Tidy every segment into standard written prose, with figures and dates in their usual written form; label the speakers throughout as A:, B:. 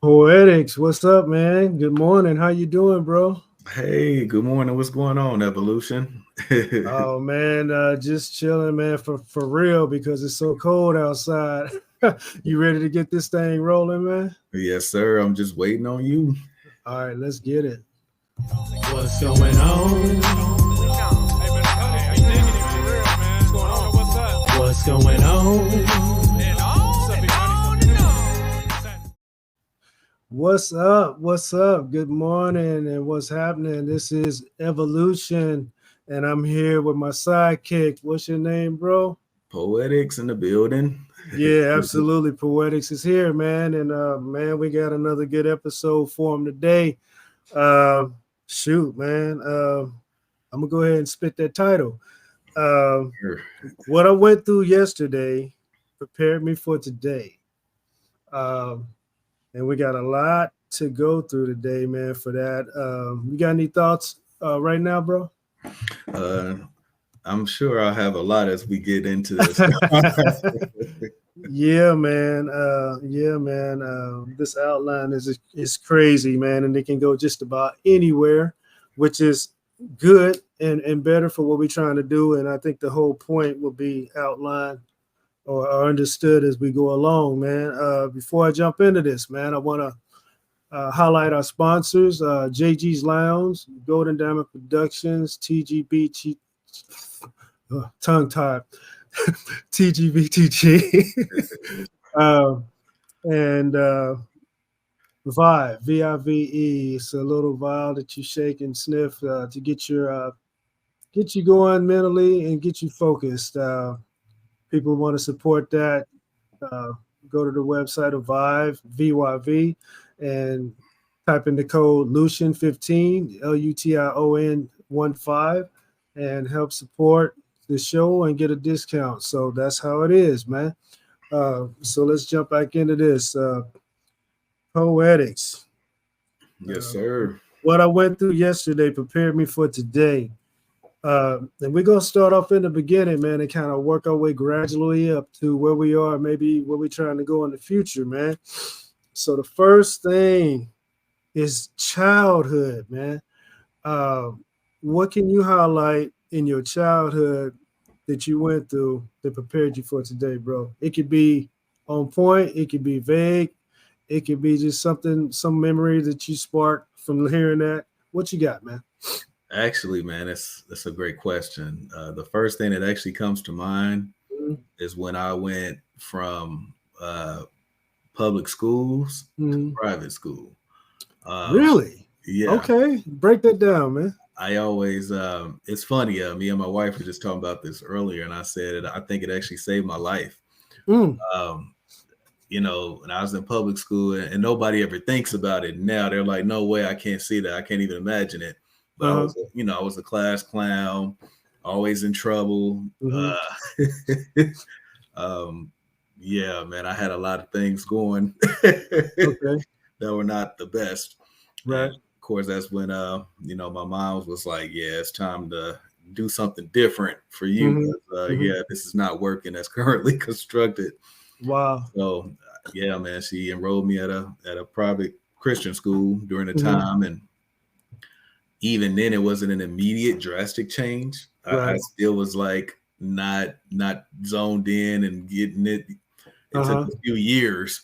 A: Poetics, what's up, man? Good morning. How you doing, bro?
B: Hey, good morning. What's going on, Evolution?
A: Oh man, just chilling, man, for real because it's so cold outside. You ready to get this thing rolling, man?
B: Yes, sir. I'm just waiting on you.
A: All right, let's get it. What's going on? What's going on? What's up? What's up? Good morning, and what's happening? This is Evolution, and I'm here with my sidekick. What's your name, bro?
B: Poetics in the building.
A: Yeah, absolutely. Poetics is here, man. And man, we got another good episode for him today. Uh, shoot, man. I'm gonna go ahead and spit that title. Uh,
B: Sure.
A: what I went through yesterday prepared me for today. Um, and we got a lot to go through today, man. For that, you got any thoughts right now, bro?
B: Uh, I'm sure I'll have a lot as we get into this.
A: Yeah, man. Yeah, man. This outline is crazy, man, and it can go just about anywhere, which is good and better for what we're trying to do. And I think the whole point will be outlined or understood as we go along, man. Before I jump into this, man, I want to highlight our sponsors: JG's Lounge, Golden Diamond Productions, TGB, tongue tied, TGBTG. And Vive, VIVE. It's a little vial that you shake and sniff to get you going mentally and get you focused. People want to support that. Uh, Go to the website of Vive, VYV, and type in the code Lution15, LUTION 15, and help support the show and get a discount. So that's how it is, man. So let's jump back into this. Poetics.
B: Yes,
A: Uh,
B: sir.
A: what I went through yesterday prepared me for today. And we're going to start off in the beginning, man, and kind of work our way gradually up to where we are, maybe where we're trying to go in the future, man. So the first thing is childhood, man. Uh, what can you highlight in your childhood that you went through that prepared you for today, bro? It could be on point, it could be vague, it could be just something, some memory that you sparked from hearing that. What you got, man?
B: Actually, man, that's a great question. The first thing that actually comes to mind
A: Mhm.
B: is when I went from public schools to
A: Mhm.
B: private school. Um,
A: Really?
B: yeah,
A: Okay, break that down, man.
B: I always, it's funny. Me and my wife were just talking about this earlier, and I said I think it actually saved my life.
A: Mm.
B: Um, when I was in public school, and nobody ever thinks about it now. They're like, no way, I can't see that. I can't even imagine it. But
A: Uh-huh.
B: I was a class clown, always in trouble.
A: Hmm.
B: Um, yeah, man, I had a lot of things going that
A: Okay.
B: were not the best. And
A: Right.
B: of course, that's when my mom was like, "Yeah, it's time to do something different for you
A: Hmm.
B: because
A: Hmm.
B: yeah, this is not working as currently constructed."
A: Wow.
B: So yeah, man, she enrolled me at a private Christian school during the
A: Hmm.
B: time, and even then, it wasn't an immediate drastic change. I
A: Right.
B: still was like not zoned in and getting it. It took
A: Uh-huh.
B: a few years,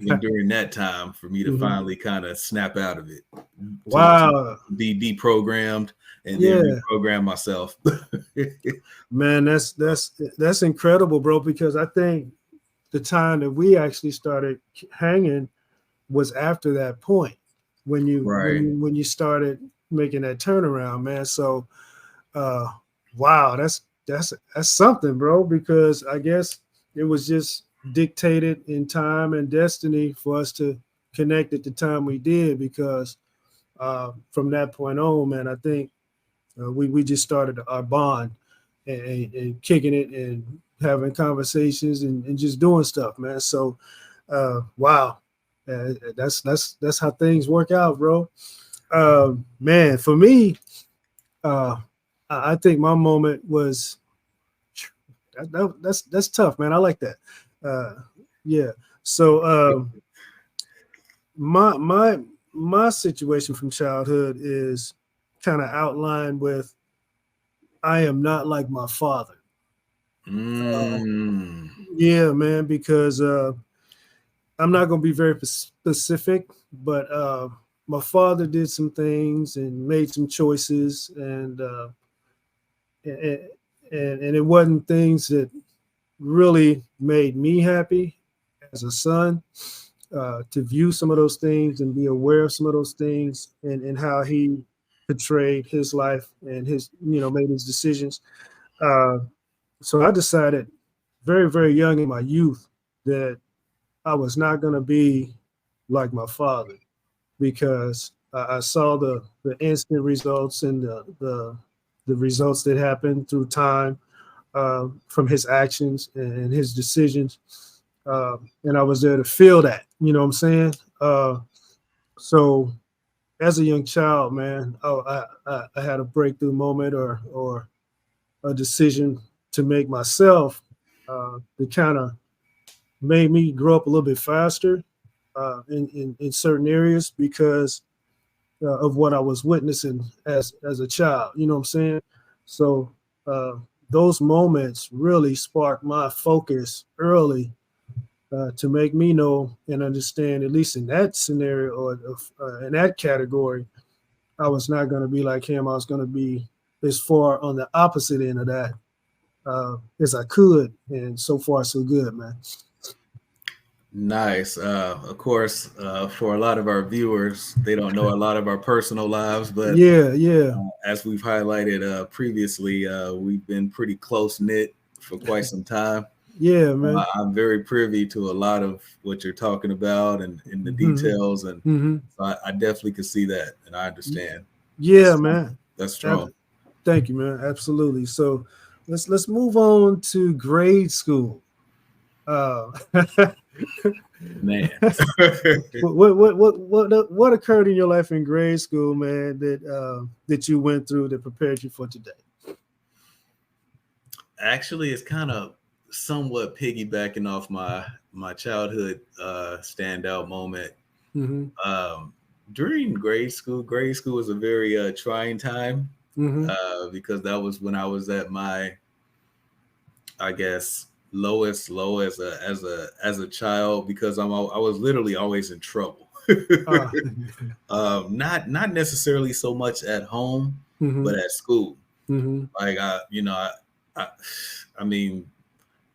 B: even during that time, for me to
A: Hmm.
B: finally kind of snap out of it, to
A: Wow.
B: be deprogrammed and then
A: Yeah.
B: reprogram myself.
A: Man, that's incredible, bro, because I think the time that we actually started hanging was after that point when you when
B: Right.
A: you when you started making that turnaround, man. So uh wow, that's something, bro, because I guess it was just dictated in time and destiny for us to connect at the time we did because from that point on, man, I think we just started our bond and kicking it and having conversations and just doing stuff, man. So wow, that's how things work out, bro. Man, for me, uh, I think my moment was that's tough, man. I like that. Uh, yeah. So my situation from childhood is kind of outlined with I am not like my father. Uh,
B: Mm.
A: yeah, man, because I'm not going to be very specific, but my father did some things and made some choices, and and it wasn't things that really made me happy as a son. To view some of those things and be aware of some of those things and how he portrayed his life and his, made his decisions. Uh, so I decided very, very young in my youth that I was not going to be like my father because I saw the instant results and the results that happened through time from his actions and his decisions. And I was there to feel that, you know what I'm saying? So as a young child, man, I had a breakthrough moment or a decision to make myself that kind of made me grow up a little bit faster in certain areas because of what I was witnessing as a child. You know what I'm saying? So uh, those moments really sparked my focus early to make me know and understand, at least in that scenario or in that category, I was not going to be like him. I was going to be as far on the opposite end of that as I could. And so far, so good, man.
B: Nice. Of course, for a lot of our viewers, they don't know a lot of our personal lives, but
A: Yeah, yeah,
B: as we've highlighted previously, we've been pretty close knit for quite some time.
A: yeah, man.
B: I'm very privy to a lot of what you're talking about and in the
A: Hmm.
B: details, and
A: Hmm.
B: so I definitely can see that, and I understand.
A: Yeah,
B: That's
A: man.
B: that's strong,
A: Thank you, man. Absolutely. So let's move on to grade school. Uh,
B: man.
A: what occurred in your life in grade school, man, that you went through that prepared you for today?
B: Actually, it's kind of somewhat piggybacking off my childhood standout moment.
A: Mm-hmm.
B: Um, During grade school was a very trying time
A: Mm-hmm.
B: because that was when I was at my, I guess, lowest low as a child because I was literally always in trouble.
A: Uh,
B: Not necessarily so much at home,
A: mm-hmm.
B: but at school.
A: Mm-hmm.
B: Like I, I mean,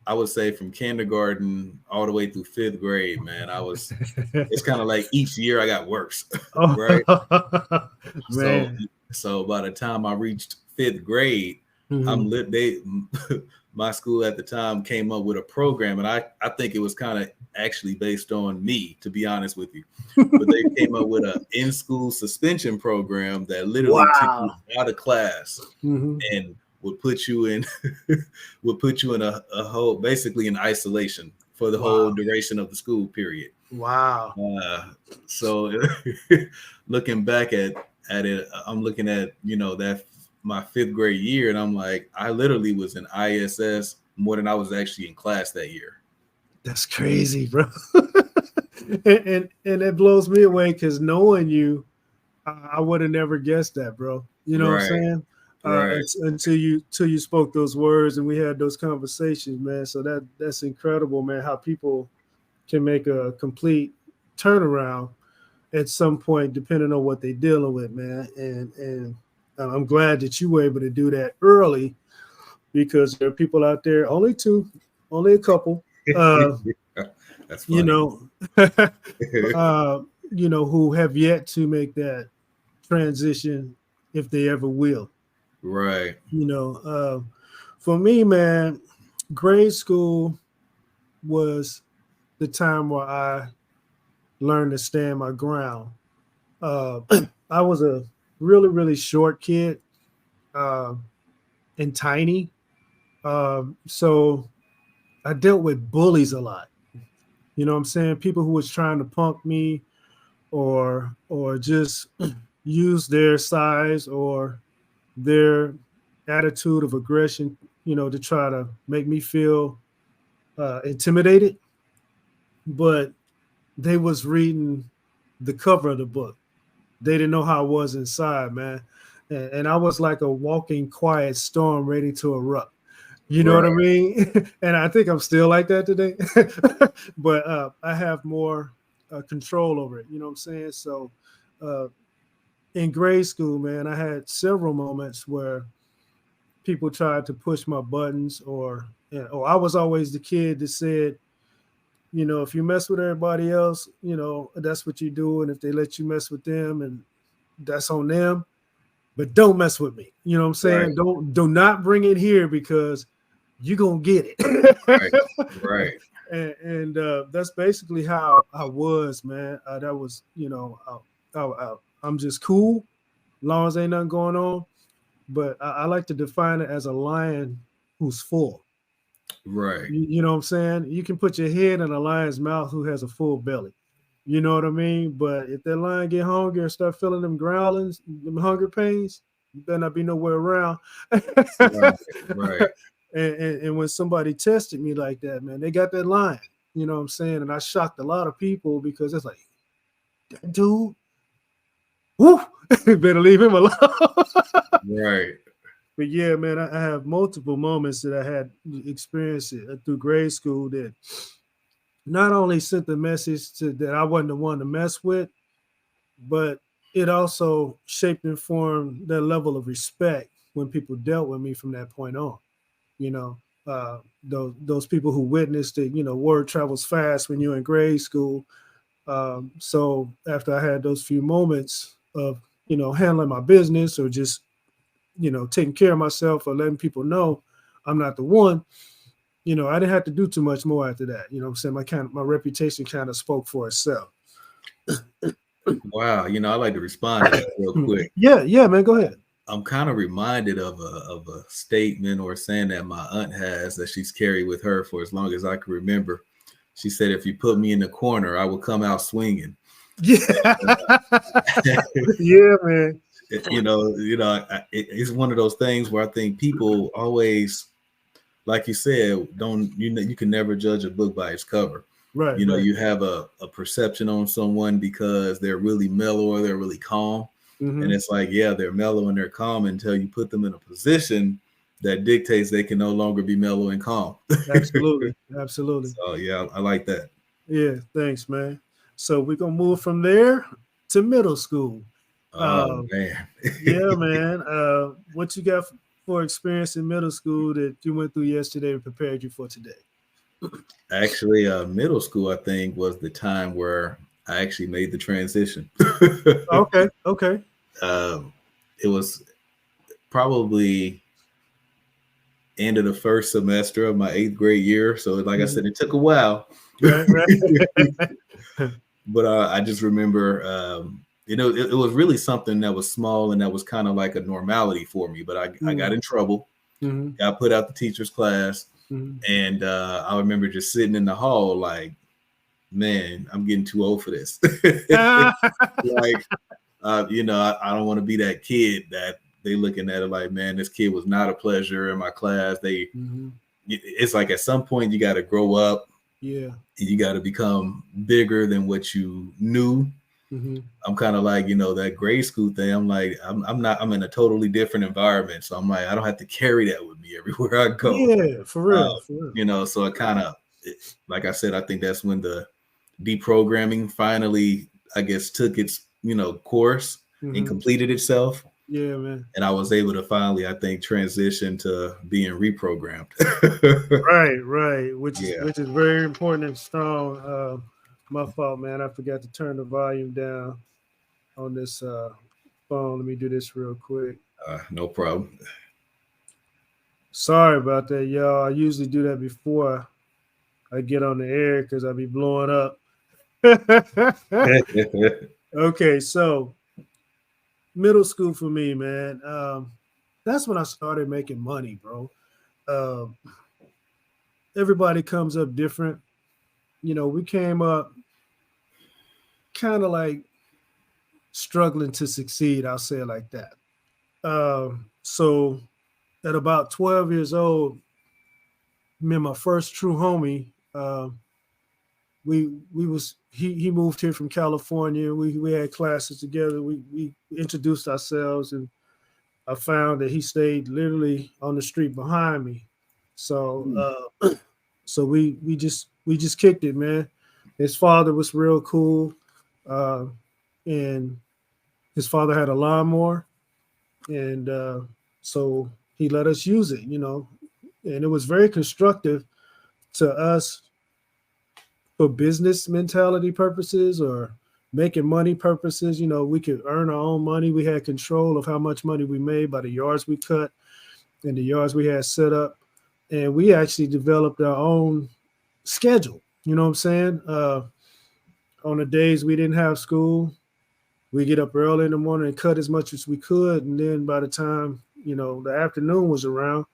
B: I would say from kindergarten all the way through fifth grade, man, I was. It's kind of like each year I got worse, right?
A: Oh,
B: So
A: man.
B: so by the time I reached fifth grade,
A: Mm-hmm.
B: I'm lit. They my school at the time came up with a program, and I think it was kind of actually based on me, to be honest with you. But they came up with a in school suspension program that literally took you
A: Wow.
B: out of class
A: Mm-hmm.
B: and would put you in would put you in a whole basically in isolation for the whole
A: Wow.
B: duration of the school period.
A: Wow.
B: So looking back at it, I'm looking at that my fifth grade year, and I'm like, I literally was in ISS more than I was actually in class that year.
A: That's crazy, bro. And it blows me away because knowing you, I would have never guessed that, bro. You know what I'm
B: Right,
A: saying?
B: right.
A: Until you spoke those words and we had those conversations, man. So that's incredible, man. How people can make a complete turnaround at some point, depending on what they're dealing with, man. And I'm glad that you were able to do that early because there are people out there, only two, only a couple, uh,
B: That's
A: you
B: funny.
A: know, who have yet to make that transition if they ever will.
B: Right.
A: You know, for me, man, grade school was the time where I learned to stand my ground. Uh, I was a really, really short kid uh, and tiny. So I dealt with bullies a lot. You know what I'm saying? People who was trying to punk me or just use their size or their attitude of aggression, to try to make me feel intimidated. But they was reading the cover of the book. They didn't know how I was inside, man. And I was like a walking quiet storm ready to erupt. You know what I
B: Right.
A: mean? And I think I'm still like that today. But I have more control over it. You know what I'm saying? So uh, in grade school, man, I had several moments where people tried to push my buttons, or I was always the kid that said, you know, if you mess with everybody else, you know, that's what you do. And if they let you mess with them, and that's on them, but don't mess with me. You know what I'm
B: Right.
A: saying? Do not bring it here because you're gonna get
B: Right.
A: it.
B: Right.
A: And that's basically how I was, man. That was, you know, I'm just cool, long as ain't nothing going on. But I like to define it as a lion who's full.
B: Right.
A: You know what I'm saying? You can put your head in a lion's mouth who has a full belly. You know what I mean? But if that lion get hungry and start feeling them growlings, them hunger pains, you better not be nowhere around.
B: Right. Right.
A: And when somebody tested me like that, man, they got that line. You know what I'm saying? And I shocked a lot of people because it's like, that dude, woo, better leave him alone.
B: Right.
A: But yeah, man, I have multiple moments that I had experienced through grade school that not only sent the message to that I wasn't the one to mess with, but it also shaped and formed that level of respect when people dealt with me from that point on. You know, those people who witnessed it. You know, word travels fast when you're in grade school. So after I had those few moments of, you know, handling my business or just, you know, taking care of myself or letting people know I'm not the one, you know, I didn't have to do too much more after that. You know what I'm saying? My reputation kind of spoke for itself.
B: Wow. You know, I like to respond to that real quick.
A: Yeah, man, go ahead.
B: I'm kind of reminded of a statement or saying that my aunt has that she's carried with her for as long as I can remember. She said, "If you put me in the corner, I will come out swinging."
A: Yeah. Yeah, man.
B: It's one of those things where I think people always, like you said, don't you know you can never judge a book by its cover.
A: Right,
B: You know,
A: right.
B: you have a perception on someone because they're really mellow or they're really calm. And
A: Hmm.
B: it's like, yeah, they're mellow and they're calm until you put them in a position that dictates they can no longer be mellow and calm.
A: Absolutely. Absolutely.
B: So yeah, I like that.
A: Yeah, thanks, man. So we're gonna move from there to middle school.
B: Oh
A: Uh,
B: man.
A: yeah, man. What you got for experience in middle school that you went through yesterday and prepared you for today?
B: Actually, middle school, I think, was the time where I actually made the transition.
A: Okay, okay.
B: um, it was probably end of the first semester of my 8th grade year. So, like I
A: Mhm.
B: said, it took a while.
A: Right, right.
B: But I just remember, it was really something that was small and that was kind of like a normality for me. But I got
A: Mm,
B: in trouble,
A: mhm,
B: got put out the teacher's class,
A: mhm.
B: and I remember just sitting in the hall like, man, I'm getting too old for this. Like, I don't want to be that kid that they looking at it like, man, this kid was not a pleasure in my class.
A: Mhm.
B: It's like at some point you got to grow up
A: Yeah.
B: and you got to become bigger than what you knew.
A: Mhm.
B: I'm kind of like, that grade school thing. I'm like, I'm in a totally different environment. So I'm like, I don't have to carry that with me everywhere I go.
A: Yeah, for
B: Uh,
A: real, for real.
B: so it kind of, like I said, I think that's when the deprogramming finally, I guess, took its, course and
A: Mhm.
B: completed itself.
A: Yeah, man.
B: And I was able to finally, I think, transition to being reprogrammed.
A: Right, right. Which is
B: Yeah.
A: which is very important and strong. My fault, man. I forgot to turn the volume down on this phone. Let me do this real quick.
B: No problem.
A: Sorry about that, y'all. I usually do that before I get on the air because I be blowing up. Okay, so middle school for me, man. That's when I started making money, bro. Um, Everybody comes up different. You know, we came up kind of like struggling to succeed. I'll say it like that. So at about 12 years old, me and my first true homie, we was he moved here from California. We had classes together. We introduced ourselves, and I found that he stayed literally on the street behind me. So so we just kicked it, man. His father was real cool, uh, and his father had a lawnmower, and so he let us use it, and it was very constructive to us for business mentality purposes or making money purposes. We could earn our own money. We had control of how much money we made by the yards we cut and the yards we had set up. And we actually developed our own schedule. You know what I'm saying? On the days we didn't have school, we get up early in the morning and cut as much as we could. And then by the time, the afternoon was around,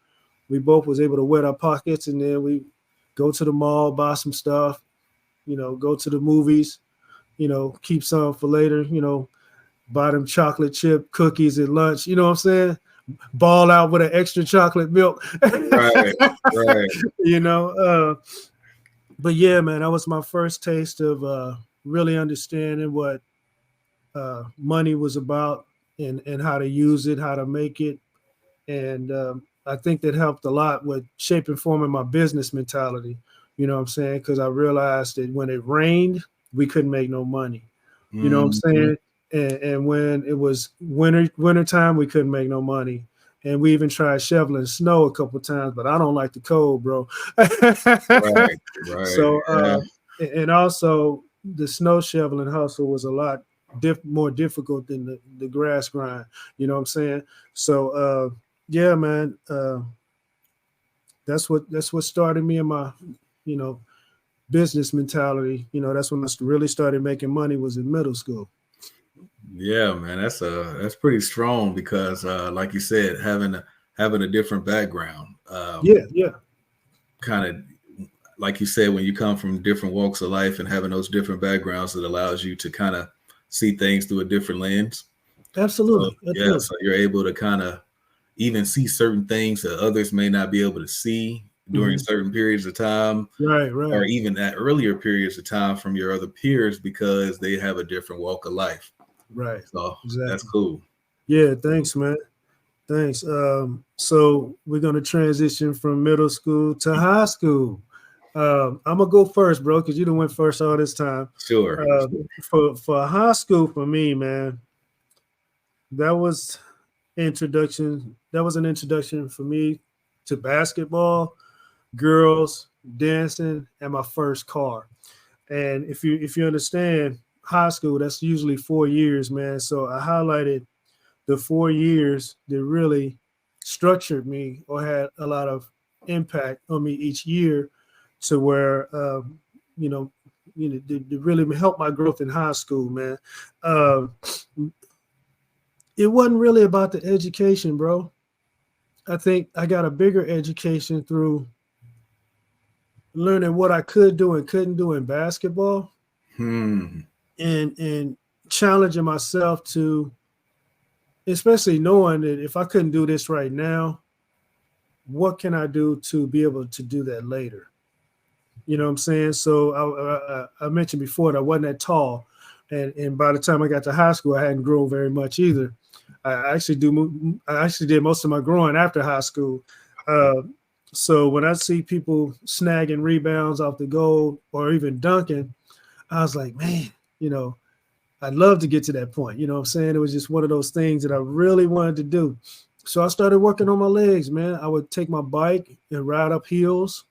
A: we both was able to wet our pockets, and then we go to the mall, buy some stuff, go to the movies, keep some for later, buy them chocolate chip cookies at lunch, you know what I'm saying? Ball out with an extra chocolate milk.
B: Right.
A: But yeah, man, that was my first taste of really understanding what money was about, and how to use it, how to make it. And I think that helped a lot with shaping, forming my business mentality. You know what I'm saying? Because I realized that when it rained, we couldn't make no money. You know what I'm saying? And when it was wintertime, we couldn't make no money. And we even tried shoveling snow a couple of times, but I don't like the cold, bro.
B: Right.
A: So, and also the snow shoveling hustle was a lot more difficult than the grass grind. You know what I'm saying? So, yeah, man, that's what started me in my, business mentality. That's when I really started making money, was in middle school.
B: Yeah, man, that's pretty strong because, like you said, having a different background.
A: Yeah.
B: Kind of like you said, when you come from different walks of life and having those different backgrounds, it allows you to kind of see things through a different lens.
A: Absolutely.
B: Yeah, so you're able to kind of even see certain things that others may not be able to see during certain periods of time,
A: right,
B: or even at earlier periods of time from your other peers because they have a different walk of life.
A: Right.
B: So
A: exactly.
B: That's cool.
A: Yeah, thanks, man. Thanks. So we're gonna transition from middle school to high school. I'm gonna go first, bro, because you done went first all this time.
B: Sure.
A: For high school, for me, man, that was introduction. That was an introduction for me to basketball, girls, dancing, and my first car. And if you understand high school, that's usually 4 years, man. So I highlighted the 4 years that really structured me or had a lot of impact on me each year, to where to really help my growth in high school, man. It wasn't really about the education, bro. I think I got a bigger education through learning what I could do and couldn't do in basketball, and challenging myself to, especially knowing that if I couldn't do this right now, what can I do to be able to do that later? You know what I'm saying? So I mentioned before that I wasn't that tall, and by the time I got to high school, I hadn't grown very much either. I actually did most of my growing after high school. So when I see people snagging rebounds off the goal or even dunking, I was like, man, I'd love to get to that point. You know what I'm saying? It was just one of those things that I really wanted to do. So I started working on my legs, man. I would take my bike and ride up hills,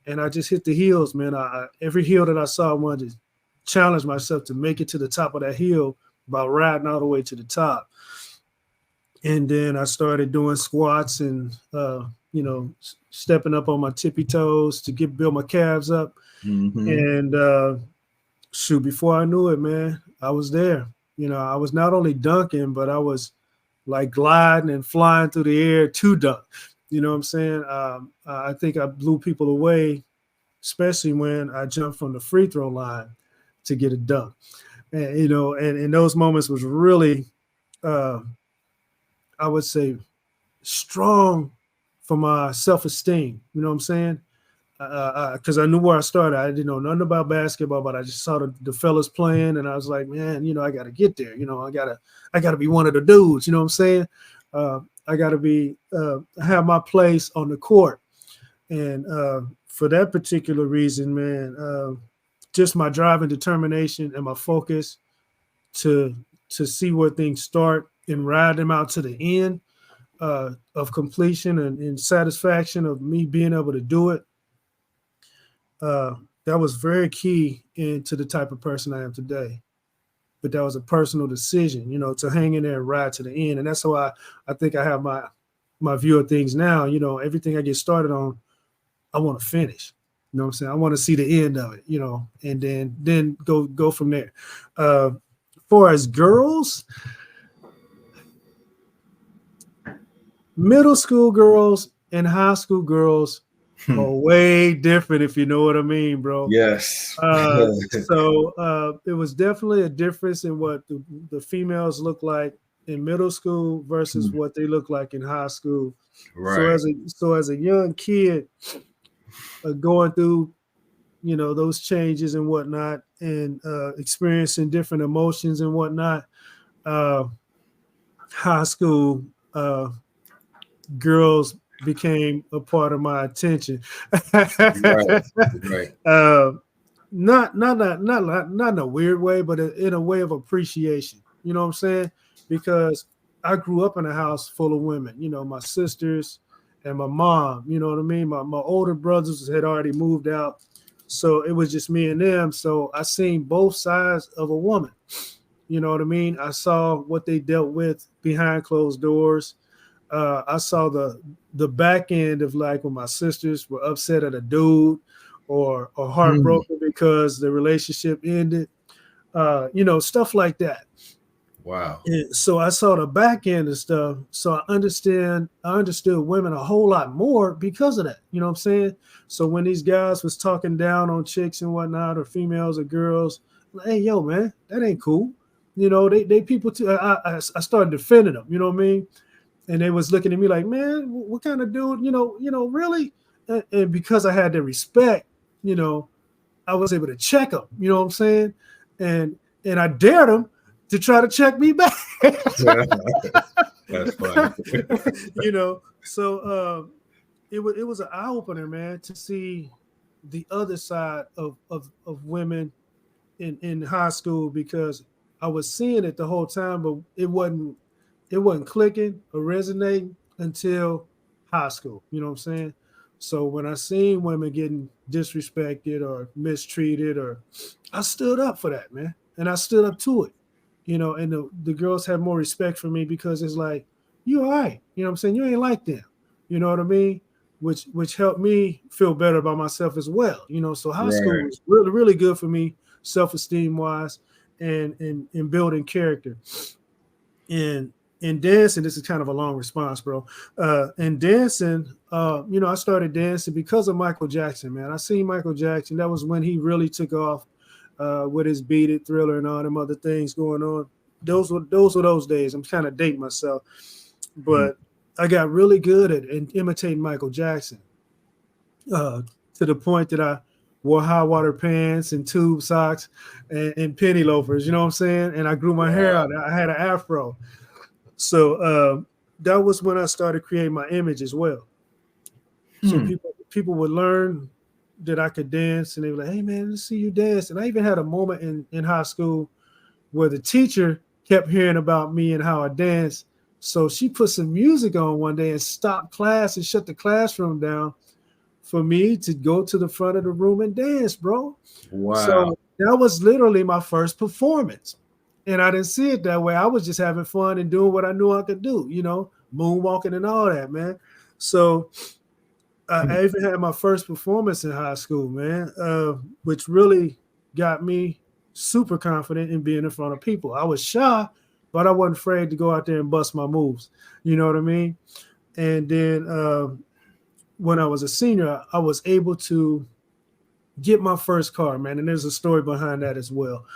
A: and I just hit the hills, man. Every hill that I saw, I wanted to challenge myself to make it to the top of that hill by riding all the way to the top. And then I started doing squats and, stepping up on my tippy toes to build my calves up. And before I knew it, man, I was there. I was not only dunking, but I was like gliding and flying through the air to dunk. You know what I'm saying? I think I blew people away, especially when I jumped from the free throw line to get a dunk. And, and those moments was really, I would say, strong for my self-esteem. You know what I'm saying? because I knew where I started. I didn't know nothing about basketball, but I just saw the fellas playing, and I was like, man, I got to get there. I gotta be one of the dudes. You know what I'm saying? I got to be have my place on the court, and for that particular reason, man, just my drive and determination and my focus to see where things start and ride them out to the end of completion and satisfaction of me being able to do it. That was very key into the type of person I am today. But that was a personal decision, to hang in there and ride to the end. And that's how I think I have my view of things now. Everything I get started on, I want to finish. You know what I'm saying? I want to see the end of it, and then go from there. Far as girls, middle school girls and high school girls are way different, if you know what I mean, bro.
B: Yes.
A: So it was definitely a difference in what the females look like in middle school versus what they look like in high school.
B: Right.
A: So as a young kid going through, those changes and whatnot, and experiencing different emotions and whatnot, high school girls became a part of my attention.
B: Right.
A: Not in a weird way, but in a way of appreciation. You know what I'm saying? Because I grew up in a house full of women. My sisters and my mom. You know what I mean? My older brothers had already moved out, so it was just me and them. So I seen both sides of a woman. You know what I mean? I saw what they dealt with behind closed doors. I saw the back end of like when my sisters were upset at a dude or heartbroken because the relationship ended, stuff like that.
B: Wow.
A: And so I saw the back end of stuff. So I understood women a whole lot more because of that. You know what I'm saying? So when these guys was talking down on chicks and whatnot, or females or girls, like, hey, yo, man, that ain't cool. They people too. I started defending them. You know what I mean? And they was looking at me like, man, what kind of dude, really? And because I had the respect, I was able to check them. You know what I'm saying? And I dared them to try to check me back.
B: That's funny.
A: So it was an eye opener, man, to see the other side of women in high school, because I was seeing it the whole time, but it wasn't clicking or resonating until high school. You know what I'm saying? So when I seen women getting disrespected or mistreated, I stood up for that, man. And I stood up to it, and the girls had more respect for me because it's like, you all right. You know what I'm saying? You ain't like them. You know what I mean? Which helped me feel better about myself as well. So high school was really, really good for me, self-esteem wise, and building character. And in dancing, this is kind of a long response, bro. In dancing, I started dancing because of Michael Jackson, man. I seen Michael Jackson. That was when he really took off with his Beat It, Thriller, and all them other things going on. Those were those days. I'm kind of dating myself, but I got really good at imitating Michael Jackson to the point that I wore high water pants and tube socks and penny loafers. You know what I'm saying? And I grew my hair out. I had an afro. So that was when I started creating my image as well. So people would learn that I could dance, and they were like, hey, man, let's see you dance. And I even had a moment in high school where the teacher kept hearing about me and how I danced. So she put some music on one day and stopped class and shut the classroom down for me to go to the front of the room and dance, bro.
B: Wow.
A: So that was literally my first performance. And I didn't see it that way. I was just having fun and doing what I knew I could do, moonwalking and all that, man. So I even had my first performance in high school, man, which really got me super confident in being in front of people. I was shy, but I wasn't afraid to go out there and bust my moves. You know what I mean? And then when I was a senior, I was able to get my first car, man. And there's a story behind that as well.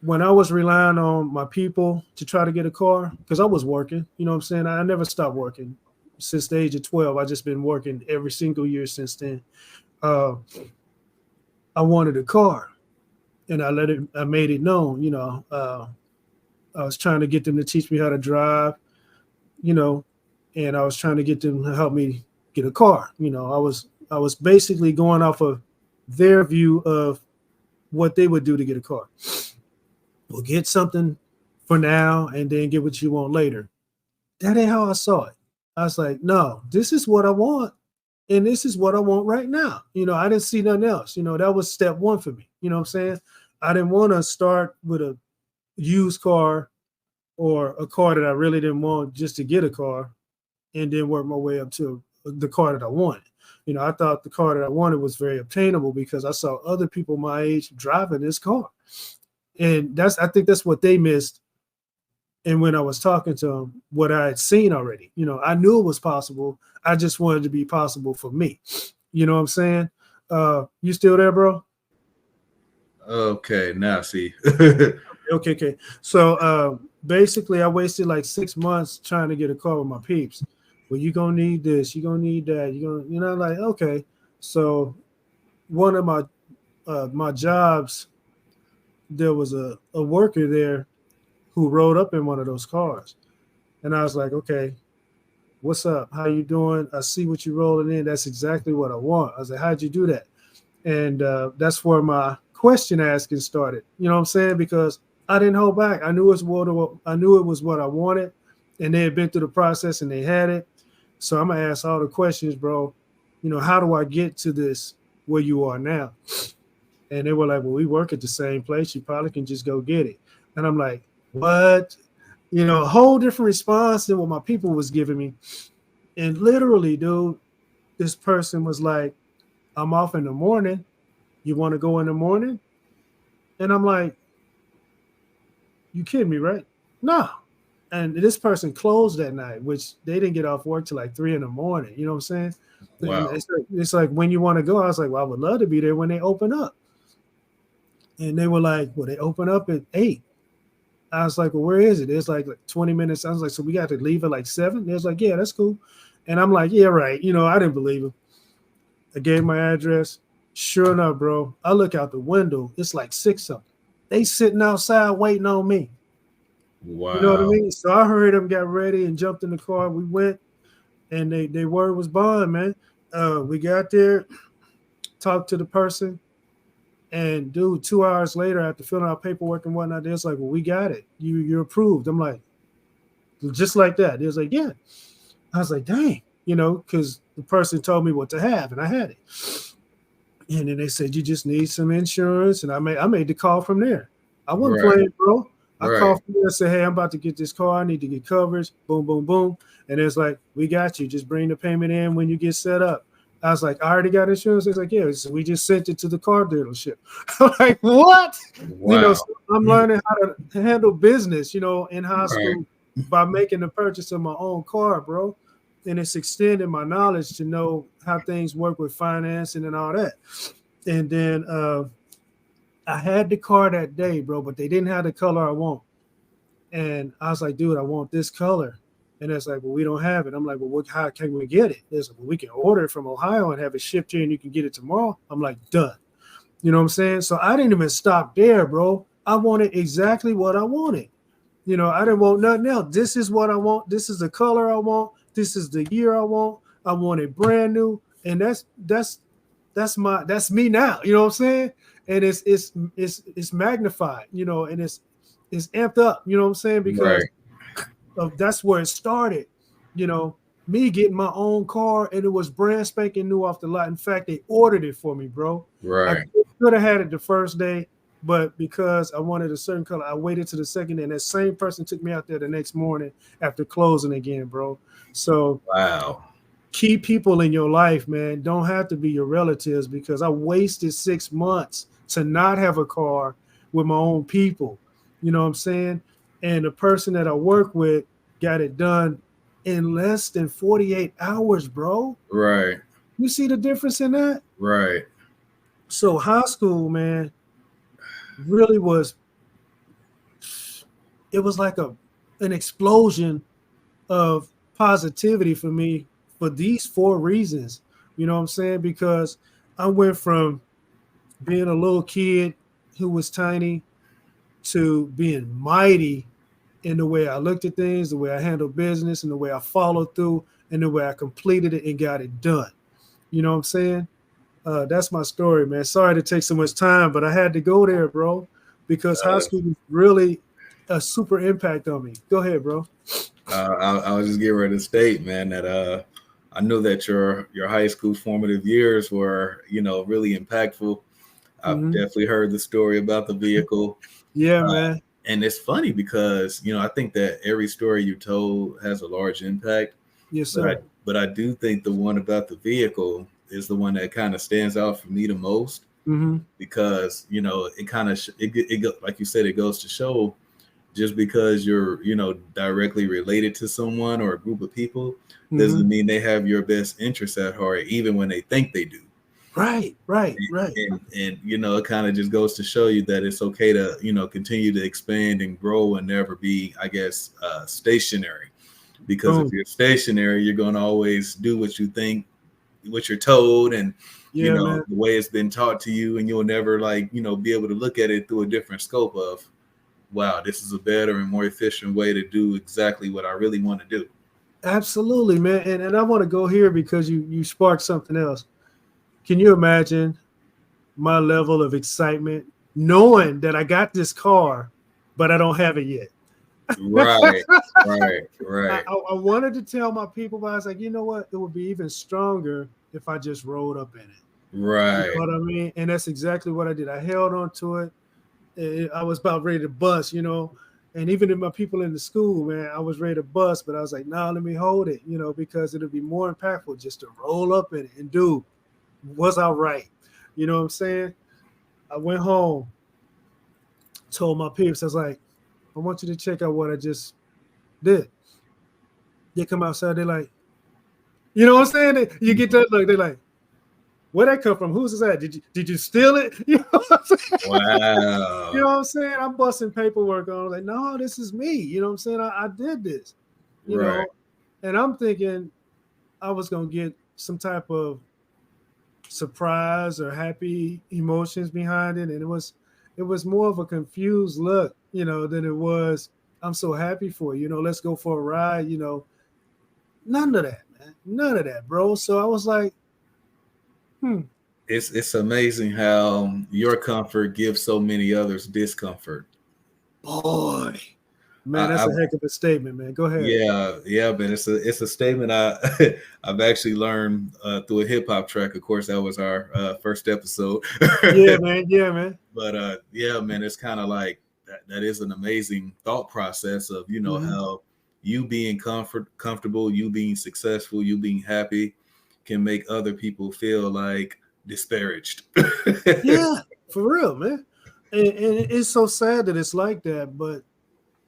A: When I was relying on my people to try to get a car, because I was working, you know what I'm saying? I never stopped working. since the age of 12. I just been working every single year since then. I wanted a car, and I made it known. I was trying to get them to teach me how to drive, and I was trying to get them to help me get a car. I was basically going off of their view of what they would do to get a car. Well, get something for now and then get what you want later. That ain't how I saw it. I was like, no, this is what I want. And this is what I want right now. I didn't see nothing else. That was step one for me. You know what I'm saying? I didn't want to start with a used car or a car that I really didn't want just to get a car and then work my way up to the car that I wanted. I thought the car that I wanted was very obtainable because I saw other people my age driving this car. And I think that's what they missed. And when I was talking to them, what I had seen already, I knew it was possible. I just wanted it to be possible for me. You know what I'm saying? You still there, bro?
B: Okay, now see.
A: Okay. So basically, I wasted like 6 months trying to get a car with my peeps. Well, you're going to need this. You're going to need that. Like, okay. So one of my jobs, there was a worker there who rode up in one of those cars. And I was like, okay, what's up? How you doing? I see what you're rolling in. That's exactly what I want. I was like, how'd you do that? And that's where my question asking started. You know what I'm saying? Because I didn't hold back. I knew it was what I wanted, and they had been through the process and they had it. So I'm gonna ask all the questions, bro. How do I get to this where you are now? And they were like, well, we work at the same place. You probably can just go get it. And I'm like, what? A whole different response than what my people was giving me. And literally, dude, this person was like, I'm off in the morning. You want to go in the morning? And I'm like, you kidding me, right? No. And this person closed that night, which they didn't get off work till like 3 a.m. You know what I'm saying?
B: Wow.
A: It's like when you want to go. I was like, well, I would love to be there when they open up. And they were like, well, they open up at 8. I was like, well, where is it? It's like 20 minutes. I was like, so we got to leave at like 7? They was like, yeah, that's cool. And I'm like, yeah, right. I didn't believe him. I gave my address. Sure enough, bro, I look out the window. It's like 6 something. They sitting outside waiting on me.
B: Wow.
A: You know what I mean? So I hurried them, got ready, and jumped in the car. We went, and they word was bond, man. We got there, talked to the person, and dude, 2 hours later, after filling out paperwork and whatnot, they was like, well, we got it. You're approved. I'm like, just like that. They was like, yeah. I was like, dang, because the person told me what to have, and I had it. And then they said, you just need some insurance. And I made the call from there. I wasn't playing, bro. I called from there and said, hey, I'm about to get this car. I need to get coverage. Boom, boom, boom. And it's like, we got you. Just bring the payment in when you get set up. I was like, I already got insurance. It's like, yeah, so we just sent it to the car dealership. I'm like, what?
B: Wow.
A: So I'm learning how to handle business, in high school by making the purchase of my own car, bro. And it's extending my knowledge to know how things work with financing and all that. And then I had the car that day, bro, but they didn't have the color I want. And I was like, dude, I want this color. And it's like, well, we don't have it. I'm like, well, how can we get it? It's like, well, we can order it from Ohio and have it shipped here and you can get it tomorrow. I'm like, done. You know what I'm saying? So I didn't even stop there, bro. I wanted exactly what I wanted. I didn't want nothing else. This is what I want. This is the color I want. This is the year I want. I want it brand new. And that's me now. You know what I'm saying? And it's magnified, and it's amped up, you know what I'm saying? Because that's where it started, me getting my own car, and it was brand spanking new off the lot. In fact, they ordered it for me, bro.
B: Right.
A: I could have had it the first day, but because I wanted a certain color, I waited to the second day, and that same person took me out there the next morning after closing again, bro. So
B: wow.
A: Key people in your life, man, don't have to be your relatives, because I wasted 6 months to not have a car with my own people. You know what I'm saying? And the person that I work with got it done in less than 48 hours, bro.
B: Right.
A: You see the difference in that?
B: Right.
A: So high school, man, really was, it was like an explosion of positivity for me for these 4 reasons. You know what I'm saying? Because I went from being a little kid who was tiny to being mighty in the way I looked at things, the way I handled business, and the way I followed through, and the way I completed it and got it done. You know what I'm saying? That's my story, man. Sorry to take so much time, but I had to go there, bro, because high school was really a super impact on me. Go ahead, bro.
B: I was just getting ready to state, man, that I know that your high school formative years were, really impactful. I've
A: Mm-hmm.
B: definitely heard the story about the vehicle.
A: Yeah, man.
B: And it's funny because, I think that every story you told has a large impact.
A: Yes,
B: But I
A: sir.
B: but I do think the one about the vehicle is the one that kind of stands out for me the most
A: Mm-hmm.
B: because, it kind of like you said, it goes to show just because you're, directly related to someone or a group of people
A: Mm-hmm.
B: doesn't mean they have your best interests at heart, even when they think they do.
A: Right, right, right.
B: And it kind of just goes to show you that it's okay to, continue to expand and grow and never be, I guess, stationary. Because if
A: Boom.
B: you're stationary, you're going to always do what you think, what you're told, and
A: Yeah, man.
B: the way it's been taught to you, and you'll never be able to look at it through a different scope of, wow, this is a better and more efficient way to do exactly what I really want to do.
A: Absolutely, man. And I want to go here because you sparked something else. Can you imagine my level of excitement knowing that I got this car, but I don't have it yet?
B: Right, right,
A: I,
B: right,
A: I, I wanted to tell my people, but I was like, you know what? It would be even stronger if I just rolled up in it. You know
B: right.
A: what I mean? And that's exactly what I did. I held on to it. I was about ready to bust, and even in my people in the school, man, I was ready to bust, but I was like, nah, let me hold it, because it'll be more impactful just to roll up in it. And dude, was I right? You know what I'm saying? I went home, told my peeps, I was like, I want you to check out what I just did. They come outside, they're like, you know what I'm saying? You get that look, they're like, where'd that come from? Who's that? Did you steal it? You know what I'm saying? You know
B: Wow.
A: what I'm saying? I'm busting paperwork on. Like, no, this is me. You know what I'm saying? I did this. You
B: Right.
A: know, and I'm thinking I was gonna get some type of surprise or happy emotions behind it, and it was more of a confused look, than it was. I'm so happy for you. Let's go for a ride. None of that, man. None of that, bro. So I was like, hmm,
B: It's amazing how your comfort gives so many others discomfort.
A: boy, man,
B: I,
A: that's
B: I
A: a heck of a statement, man. Go ahead.
B: yeah, man. It's a statement I've actually learned through a hip hop track. Of course, that was our first episode.
A: Yeah, man. Yeah, man.
B: But yeah, man, it's kind of like that is an amazing thought process of
A: Hmm.
B: how you being comfortable, you being successful, you being happy can make other people feel like disparaged.
A: Yeah, for real, man. And it's so sad that it's like that, but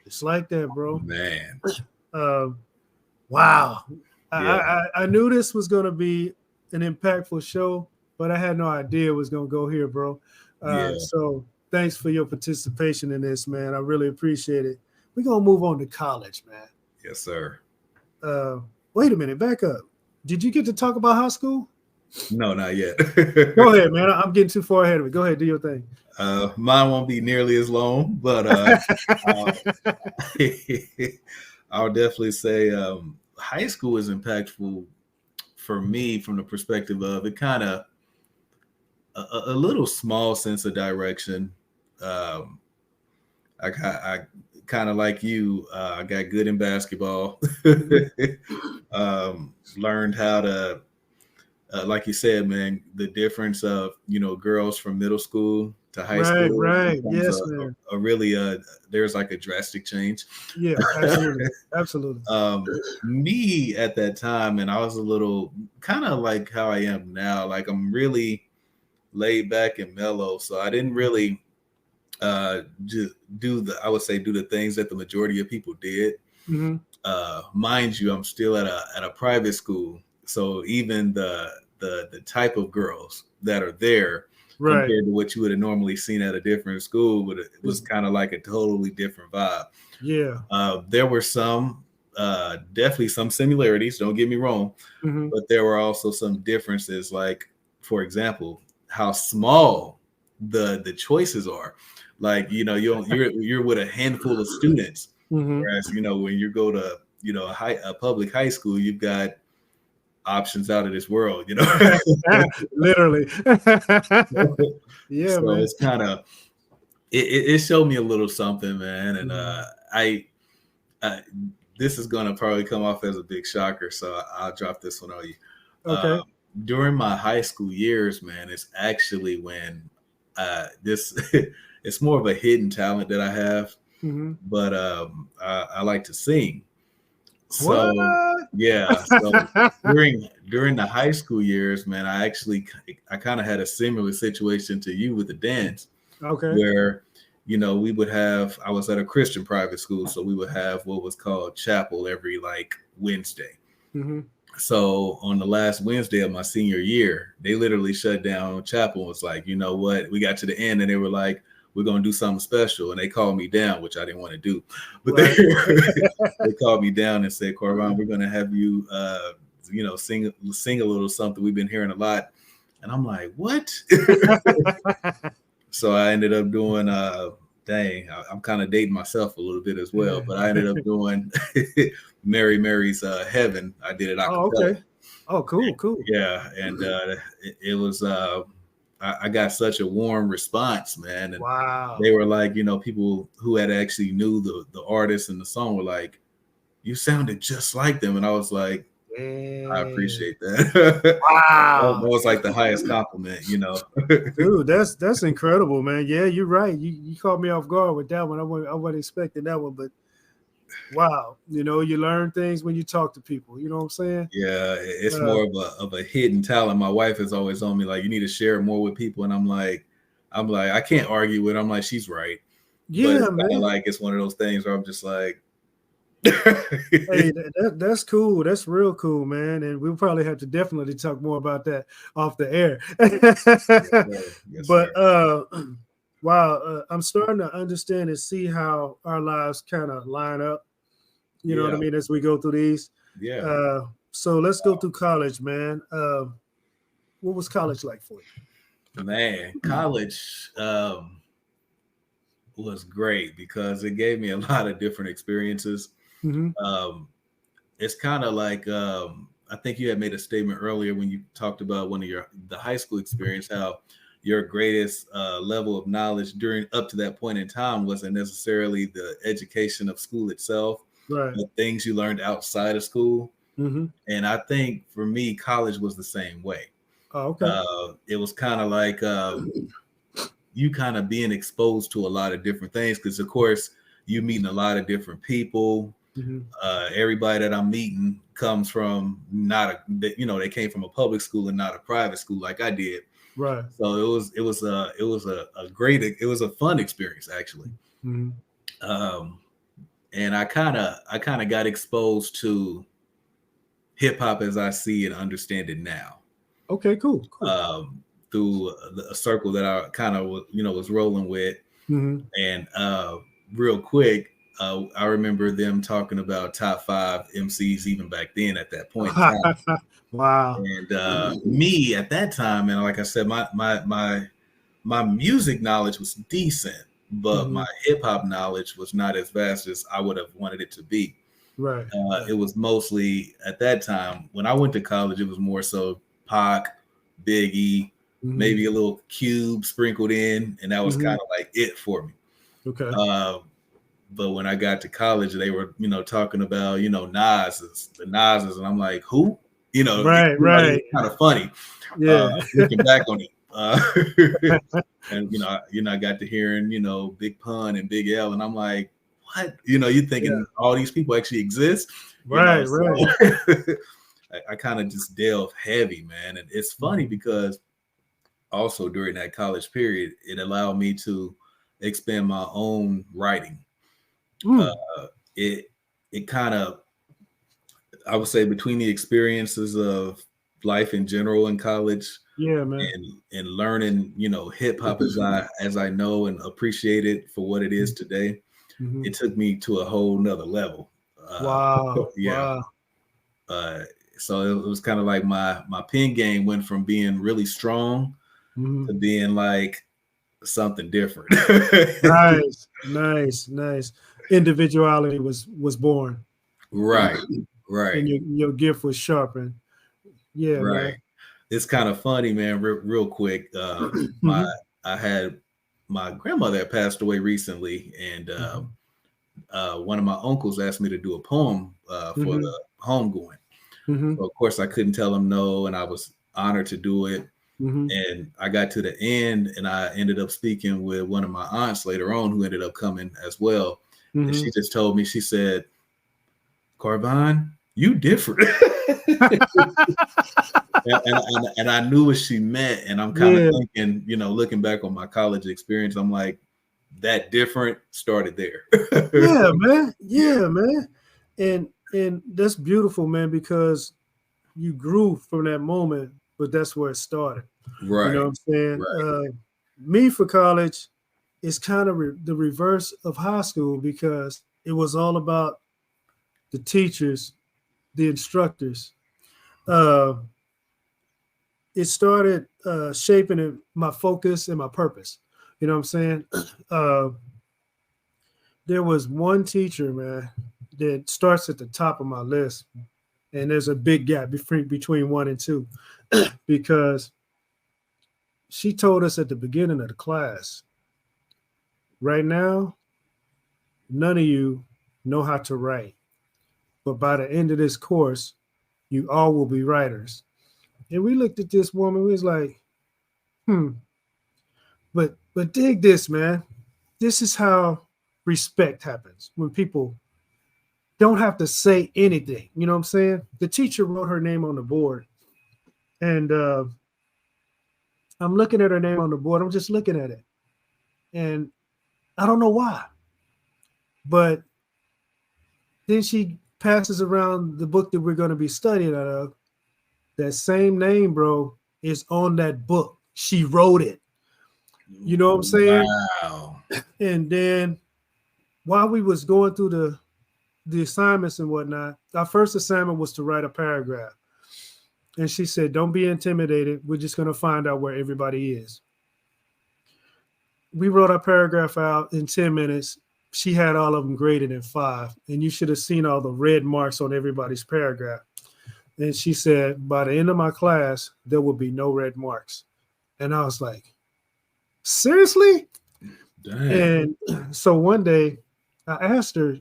A: it's like that, bro.
B: Man,
A: Um, wow.
B: yeah,
A: I knew this was going to be an impactful show, but I had no idea it was going to go here, bro.
B: yeah,
A: So thanks for your participation in this, man. I really appreciate it. We're going to move on to college, man.
B: yes, sir.
A: Uh, Wait a minute, back up. Did you get to talk about high school?
B: No, not yet.
A: Go ahead, man. I'm getting too far ahead of it. Go ahead, do your thing.
B: Mine won't be nearly as long, but I'll, I'll definitely say high school is impactful for me from the perspective of it kind of a little small sense of direction. Um, I kind of like you. I got good in basketball.
A: Mhm.
B: Learned how to, like you said, man, the difference of girls from middle school to high
A: Right,
B: school
A: right.
B: becomes
A: Yes, man.
B: a really there's like a drastic change.
A: Yeah, absolutely. Absolutely.
B: Me at that time, and I was a little kind of like how I am now. Like I'm really laid back and mellow, so I didn't really just I would say do the things that the majority of people did.
A: Hmm.
B: Mind you, I'm still at a private school, so even the type of girls that are there
A: Right.
B: compared to what you would have normally seen at a different school was
A: It's-
B: kind of like a totally different vibe.
A: yeah.
B: There were some definitely some similarities. Don't get me wrong,
A: Mhm.
B: but there were also some differences. Like, for example, how small the choices are. Like, you're with a handful of students,
A: Mhm.
B: whereas when you go to a public high school, you've got options out of this world.
A: Literally. Yeah,
B: So
A: man.
B: it's kind of it showed me a little something, man, and
A: Mhm.
B: I this is gonna probably come off as a big shocker, so I'll drop this one on you. Uh,
A: Okay.
B: During my high school years, man, it's actually when this it's more of a hidden talent that I have,
A: Mhm.
B: but I like to sing.
A: What?
B: So yeah, so during the high school years, man, I kind of had a similar situation to you with the dance,
A: Okay.
B: where we would have, I was at a Christian private school, so we would have what was called chapel every like Wednesday.
A: Mhm.
B: So on the last Wednesday of my senior year, they literally shut down chapel and was like, you know what, we got to the end and they were like, we're going to do something special, and they called me down, which I didn't want to do, but they
A: Right.
B: they called me down and said, Corban, we're going to have you sing a little something we've been hearing a lot. And I'm like, what? So I ended up doing I'm kind of dating myself a little bit as well, but I ended up doing Mary Mary's Heaven. I did it a
A: Oh,
B: cappella.
A: okay. Oh, cool, cool.
B: Yeah, and it was I got such a warm response, man. And
A: Wow.
B: they were like, people who had actually knew the artist and the song were like, you sounded just like them. And I was like, I
A: Dang.
B: appreciate that. That
A: Wow.
B: was like the highest compliment.
A: Dude, that's incredible, man. Yeah, you're right. You caught me off guard with that one. I wasn't expecting that one, but wow. You learn things when you talk to people. You know what I'm saying?
B: Yeah, it's
A: Uh,
B: more of a hidden talent. My wife is always on me like, you need to share it more with people, and I'm like, I can't argue with her. I'm like, she's right, but
A: yeah,
B: it's kind of
A: man.
B: like it's one of those things where I'm just like,
A: Hey, that's cool. That's real cool, man. And we'll probably have to definitely talk more about that off the air.
B: yes, sir. Yes,
A: But
B: sir.
A: wow, I'm starting to understand and see how our lives kind of line up. You know what I
B: Yeah,
A: mean? As we go through these.
B: yeah,
A: So let's go through college, man. What was college like for
B: man. College was great because it gave me a lot of different experiences.
A: you? Hmm.
B: Um, it's kind of like I think you had made a statement earlier when you talked about one of the high school experience, how your greatest level of knowledge during up to that point in time wasn't necessarily the education of school itself,
A: Right.
B: but things you learned outside of school.
A: Hmm.
B: And I think for me, college was the same way.
A: Oh, okay.
B: It was kind of like you kind of being exposed to a lot of different things because, of course, you meeting a lot of different people.
A: Hmm.
B: Everybody that I'm meeting comes from they came from a public school and not a private school like I did.
A: Right.
B: So it was a fun experience actually.
A: Hmm.
B: Um, and I kind of got exposed to hip hop as I see and understand it now.
A: Okay. Cool. Cool.
B: Through a circle that I kind of was rolling with.
A: Hmm.
B: And real quick, I remember them talking about top 5 MCs even back then at that point in time.
A: Wow.
B: And me at that time, and like I said, my music knowledge was decent, but
A: Hmm.
B: my hip hop knowledge was not as vast as I would have wanted it to be.
A: Right.
B: It was mostly at that time when I went to college, it was more so Pac, Biggie,
A: Hmm.
B: maybe a little Cube sprinkled in, and that was
A: Hmm.
B: kind of like it for me.
A: Okay.
B: Uh, but when I got to college, they were talking about the Nas's, and I'm like, who?
A: Right.
B: It was
A: Right.
B: kind of funny
A: Yeah.
B: looking back on it. And I got to hearing Big Pun and Big L, and I'm like, what? You're
A: Yeah.
B: thinking all these people actually exist,
A: Right.
B: so
A: Right.
B: I kind of just delve heavy, man. And it's funny
A: Mhm.
B: because also during that college period, it allowed me to expand my own writing. Uh,
A: Mm.
B: it it kind of, I would say, between the experiences of life in general in college
A: Yeah, man.
B: and learning, hip hop as I know and appreciate it for what it is today,
A: Hmm.
B: it took me to a whole nother level.
A: Wow.
B: Yeah.
A: Wow.
B: So it was kind of like my pen game went from being really strong
A: Mhm.
B: to being like something different.
A: Nice. Nice. Nice. Individuality was born,
B: Right,
A: and
B: right,
A: your gift was sharpened. Yeah,
B: right.
A: man.
B: It's kind of funny, man. Real quick, my
A: Mhm.
B: I had my grandmother had passed away recently, and
A: Mhm.
B: one of my uncles asked me to do a poem for
A: Mhm.
B: the homegoing.
A: Mhm.
B: So of course I couldn't tell him no, and I was honored to do it.
A: Mhm.
B: And I got to the end, and I ended up speaking with one of my aunts later on, who ended up coming as well. And she
A: Mhm.
B: just told me, she said, "Carbon, you different." And I knew what she meant. And I'm kind of
A: Yeah.
B: thinking, looking back on my college experience, I'm like, that different started there.
A: Yeah, man.
B: Yeah.
A: Yeah, man. And that's beautiful, man, because you grew from that moment, but that's where it started. You know
B: Right.
A: what I'm saying?
B: Right.
A: Me for college is kind of the reverse of high school because it was all about the teachers, the instructors. Uh, it started shaping my focus and my purpose. You know what I'm saying? Uh, there was one teacher, man, that starts at the top of my list, and there's a big gap between one and two because she told us at the beginning of the class, right now, none of you know how to write, but by the end of this course, you all will be writers. And we looked at this woman, we was like, but dig this, man. This is how respect happens when people don't have to say anything. You know what I'm saying? The teacher wrote her name on the board, and I'm looking at her name on the board. I'm just looking at it, and I don't know why, but then she passes around the book that we're going to be studying out of. That same name, bro, is on that book. She wrote it. You know what I'm saying?
B: Wow.
A: And then while we was going through the assignments and whatnot, our first assignment was to write a paragraph. And she said, "Don't be intimidated. We're just going to find out where everybody is." We wrote our paragraph out in 10 minutes. She had all of them graded in 5. And you should have seen all the red marks on everybody's paragraph. And she said, "By the end of my class, there will be no red marks." And I was like, "Seriously?"
B: Dang.
A: And so one day I asked her, I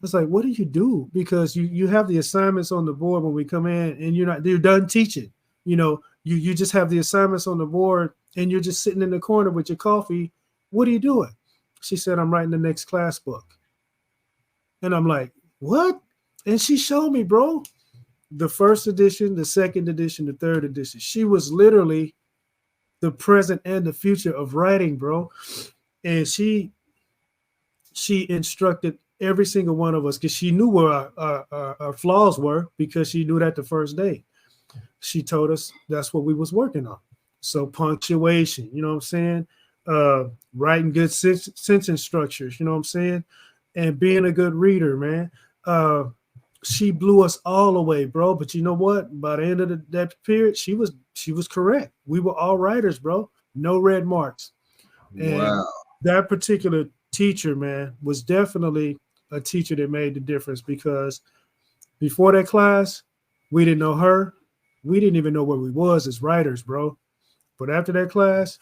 A: was like, "What do you do?" Because you have the assignments on the board when we come in, and you're done teaching. You just have the assignments on the board, and you're just sitting in the corner with your coffee. What are you doing? She said, "I'm writing the next class book." And I'm like, "What?" And she showed me, bro, the first edition, the second edition, the third edition. She was literally the present and the future of writing, bro. And she instructed every single one of us because she knew where our flaws were because she knew that the first day. She told us that's what we was working on. So punctuation, you know what I'm saying? Uh, Writing good sentence structures, you know what I'm saying? And being a good reader, man. She blew us all away, bro. But you know what? By the end of that period, she was correct. We were all writers, bro. No red marks. And
B: Wow.
A: that particular teacher, man, was definitely a teacher that made the difference because before that class, we didn't know her. We didn't even know where we was as writers, bro. But after that class,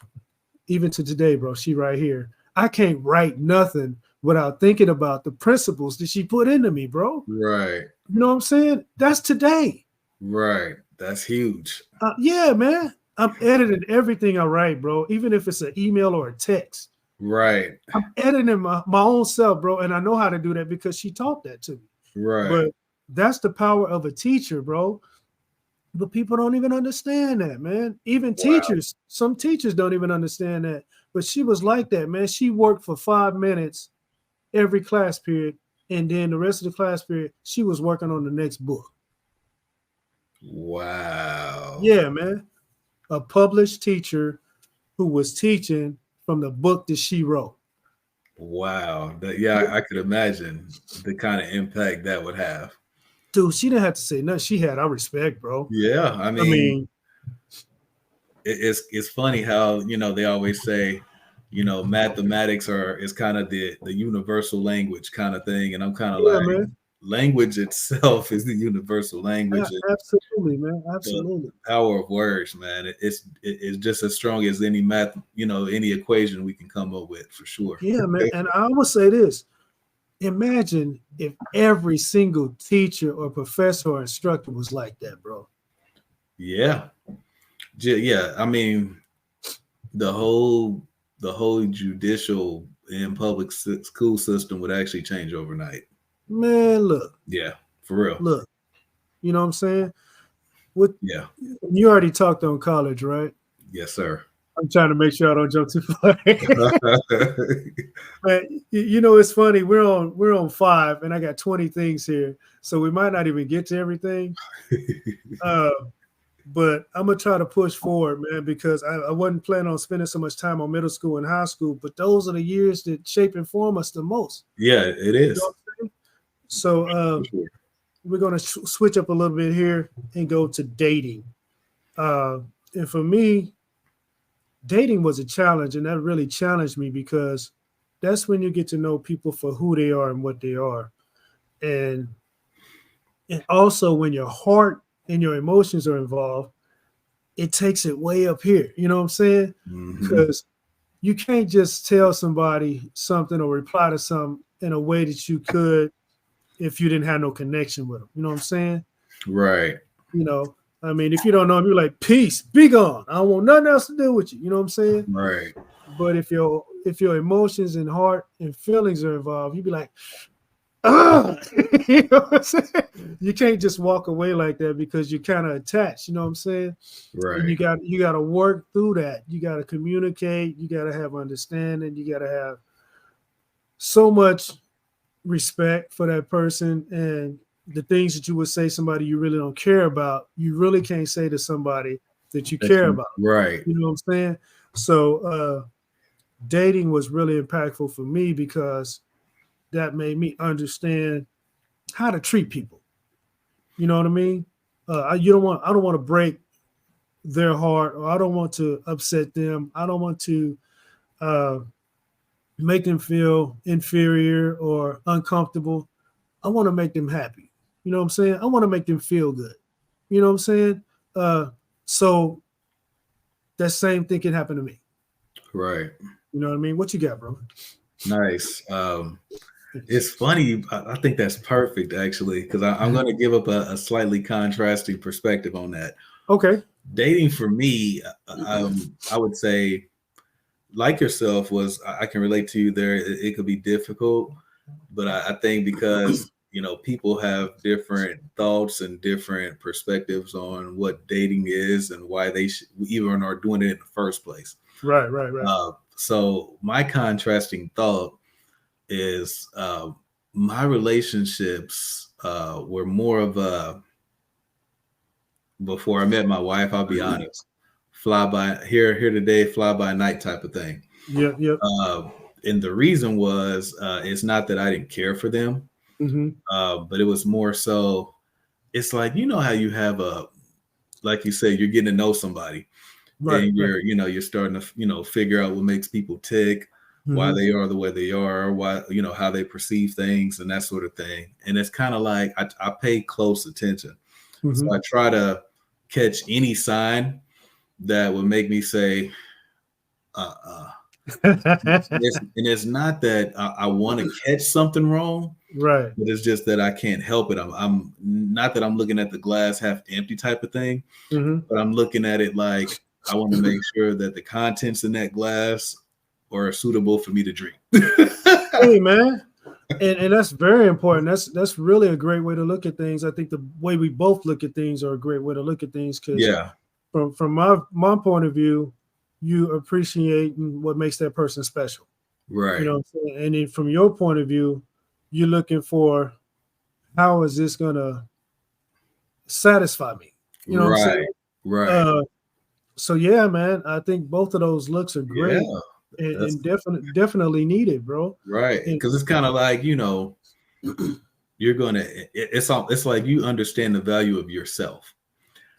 A: even to today, bro, she right here. I can't write nothing without thinking about the principles that she put into me, bro.
B: Right.
A: You know what I'm saying? That's today.
B: Right. That's huge.
A: Yeah, man. I'm editing everything I write, bro. Even if it's an email or a text.
B: Right.
A: I'm editing my own self, bro. And I know how to do that because she taught that to me.
B: Right.
A: But that's the power of a teacher, bro. But people don't even understand that, man. Even
B: Wow.
A: teachers, some teachers don't even understand that. But she was like that, man. She worked for 5 minutes every class period. And then the rest of the class period, she was working on the next book.
B: Wow.
A: Yeah, man. A published teacher who was teaching from the book that she wrote.
B: Wow. Yeah, I could imagine the kind of impact that would have.
A: Dude, she didn't have to say nothing. She had our respect, bro.
B: Yeah, I
A: I
B: mean,
A: mean,
B: it's funny how they always say, mathematics is kind of the universal language kind of thing, and I'm kind of
A: yeah,
B: like,
A: man.
B: language itself is the universal language.
A: Absolutely, man.
B: The
A: Absolutely.
B: power of words, man. It's just as strong as any math, any equation we can come up with for sure.
A: Yeah, man. And I will say this. Imagine if every single teacher or professor or instructor was like that, bro.
B: Yeah, yeah. I mean, the whole judicial and public school system would actually change overnight.
A: Man, look,
B: Yeah, for real.
A: look. You know what I'm saying? What
B: Yeah.
A: you already talked on college, right?
B: Yes, sir.
A: I'm trying to make sure I don't jump too far. But it's funny. We're on 5, and I got 20 things here, so we might not even get to everything. But I'm gonna try to push forward, man, because I wasn't planning on spending so much time on middle school and high school, but those are the years that shape and form us the most.
B: Yeah, it is.
A: You know what I'm saying? So we're gonna switch up a little bit here and go to dating. And for me, dating was a challenge, and that really challenged me because that's when you get to know people for who they are and what they are. And also when your heart and your emotions are involved, it takes it way up here. You know what I'm saying? Because you can't just tell somebody something or reply to something in a way that you could if you didn't have no connection with them. You know what I'm saying?
B: Right.
A: I mean, if you don't know them, you're like, peace, be gone. I don't want nothing else to do with you. You know what I'm saying?
B: Right.
A: But if your emotions and heart and feelings are involved, you'd be like, ah! You know what I'm saying? You can't just walk away like that because you're kind of attached. You know what I'm saying?
B: Right.
A: And you got to work through that. You got to communicate. You got to have understanding. You got to have so much respect for that person, and the things that you would say somebody you really don't care about, you really can't say to somebody that you care about.
B: Right.
A: You know what I'm saying? So dating was really impactful for me because that made me understand how to treat people. You know what I mean? I don't want to break their heart, or I don't want to upset them. I don't want to make them feel inferior or uncomfortable. I want to make them happy. You know what I'm saying? I want to make them feel good. You know what I'm saying? So that same thing can happen to me.
B: Right.
A: You know what I mean? What you got, bro?
B: Nice. It's funny. I think that's perfect, actually, because I'm going to give up a slightly contrasting perspective on that.
A: Okay.
B: Dating for me, I would say, like yourself, I can relate to you there. It could be difficult, but I think because people have different thoughts and different perspectives on what dating is and why they even are doing it in the first place.
A: Right.
B: So my contrasting thought is my relationships were more of a, before I met my wife, I'll be honest, fly by here today, fly by night type of thing.
A: Yep.
B: And the reason was it's not that I didn't care for them, but it was more so, it's like, how you have like you say, you're getting to know somebody,
A: right,
B: and you're starting to figure out what makes people tick, why they are the way they are, why how they perceive things and that sort of thing. And it's kind of like I pay close attention, so I try to catch any sign that would make me say, and it's not that I want to catch something wrong,
A: right?
B: But it's just that I can't help it. I'm not that I'm looking at the glass half empty type of thing, but I'm looking at it like I want to make sure that the contents in that glass are suitable for me to drink.
A: Hey, man. And that's very important. That's really a great way to look at things. I think the way we both look at things are a great way to look at things, because from my point of view, you appreciate what makes that person special.
B: Right.
A: You know what I'm saying? And then from your point of view, you're looking for, how is this gonna satisfy me? You know what I'm saying?
B: Right.
A: So yeah, man, I think both of those looks are great.
B: Yeah. That's
A: and definitely needed, bro.
B: right.
A: And
B: Because it's kind of like, you're gonna it's like you understand the value of yourself.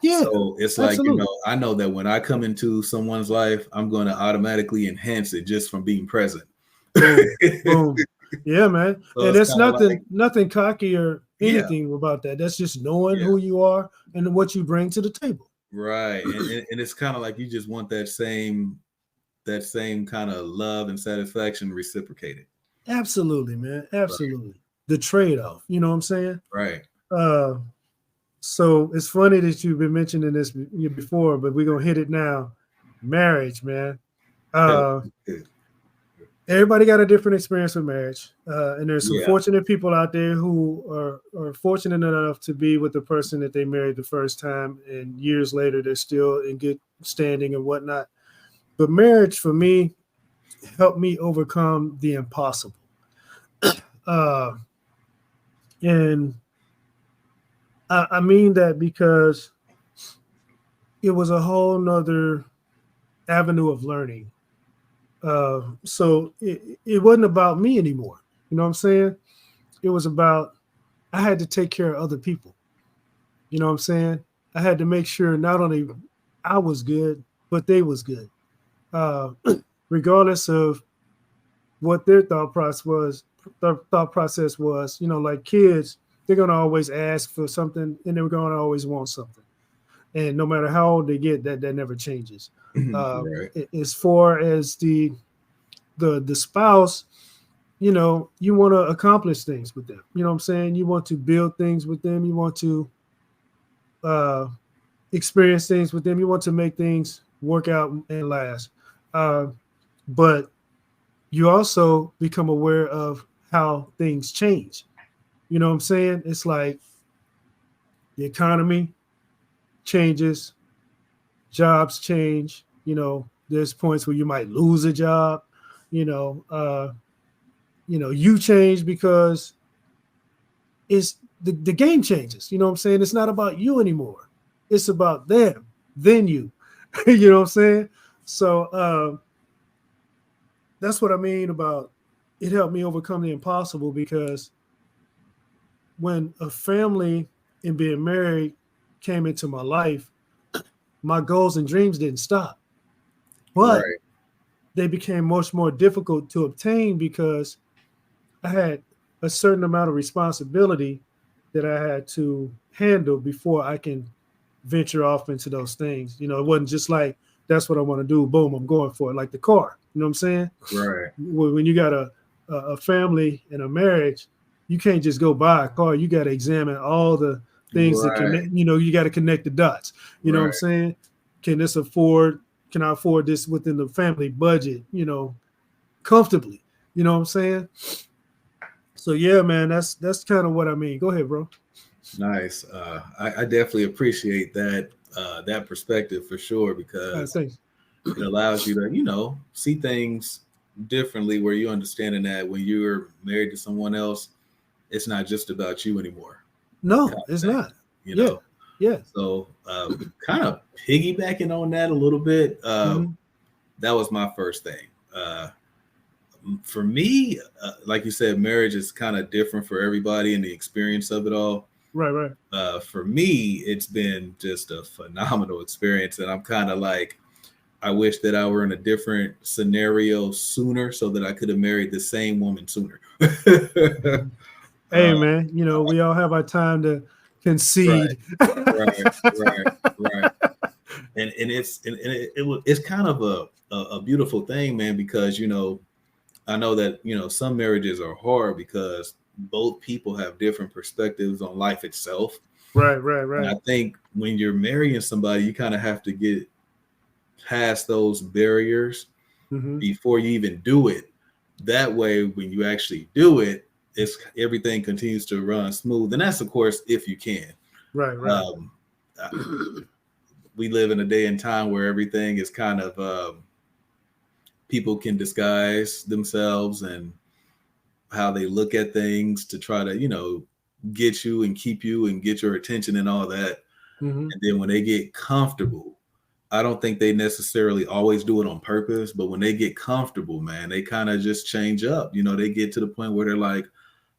A: yeah,
B: So it's like,
A: absolutely.
B: I know that when I come into someone's life, I'm going to automatically enhance it just from being present.
A: Boom,
B: So
A: boom. Yeah, man. And
B: it's
A: there's
B: kind of like,
A: nothing cocky or
B: yeah,
A: anything about that. That's just knowing
B: yeah,
A: who you are and what you bring to the table.
B: right. And it's kind of like you just want that same kind of love and satisfaction reciprocated.
A: Absolutely, man.
B: Right,
A: Absolutely. The trade-off. You know what I'm saying?
B: right.
A: Uh so it's funny that you've been mentioning this before, but we're gonna hit it now. Marriage, man. Uh Everybody got a different experience with marriage, and there's some
B: Yeah.
A: fortunate people out there who are fortunate enough to be with the person that they married the first time, and years later they're still in good standing and whatnot. But marriage for me helped me overcome the impossible, uh, and I mean that because it was a whole nother avenue of learning. So it wasn't about me anymore. You know what I'm saying? It was about I had to take care of other people. You know what I'm saying? I had to make sure not only I was good, but they was good. Uh, Regardless of what their thought process was, like kids, they're gonna always ask for something and they're gonna always want something. And no matter how old they get, that never changes.
B: Right.
A: As far as the spouse, you want to accomplish things with them. You know what I'm saying? You want to build things with them. You want to uh, experience things with them. You want to make things work out and last. Uh, but you also become aware of how things change. You know what I'm saying? It's like the economy changes, jobs change. There's points where you might lose a job. You know, uh, you change because it's the game changes. You know what I'm saying? It's not about you anymore. It's about them, then you. You know what I'm saying? So that's what I mean about it helped me overcome the impossible because when a family and being married came into my life, my goals and dreams didn't stop, but
B: Right.
A: they became much more difficult to obtain because I had a certain amount of responsibility that I had to handle before I can venture off into those things. It wasn't just like that's what I want to do. Boom, I'm going for it. Like the car. You know what I'm saying?
B: Right.
A: When you got a family and a marriage, you can't just go buy a car. You got to examine all the things that
B: Right.
A: connect. You got to connect the dots. You know what I'm
B: Right.
A: saying? Can this afford? Can I afford this within the family budget? Comfortably. You know what I'm saying? So yeah, man, that's kind of what I mean. Go ahead, bro.
B: Nice. I definitely appreciate that perspective for sure because
A: Thanks.
B: it allows you to, see things differently where you understanding that when you're married to someone else, it's not just about you anymore, kind
A: No,
B: of
A: it's
B: thing,
A: not.
B: you
A: Yeah,
B: know.
A: yeah.
B: So kind of piggybacking on that a little bit,
A: Hmm.
B: that was my first thing. For me, like you said, marriage is kind of different for everybody and the experience of it all.
A: Right, right.
B: For me, it's been just a phenomenal experience, and I'm kind of like, I wish that I were in a different scenario sooner, so that I could have married the same woman sooner.
A: Mhm.
B: uh,
A: Hey, man, we all have our time to
B: right,
A: concede.
B: right, right, right. And it's kind of a beautiful thing, man, because I know that some marriages are hard because both people have different perspectives on life itself.
A: Right, right,
B: And I
A: right.
B: think when you're marrying somebody, you kind of have to get past those barriers
A: Hmm.
B: before you even do it. That way, when you actually do it, it's everything continues to run smooth. And that's of course if you can.
A: Right, right.
B: Um, uh, we live in a day and time where everything is kind of people can disguise themselves and how they look at things to try to get you and keep you and get your attention and all that.
A: Hmm.
B: And then when they get comfortable, I don't think they necessarily always do it on purpose, but when they get comfortable, man, they kind of just change up. You know, they get to the point where they're like,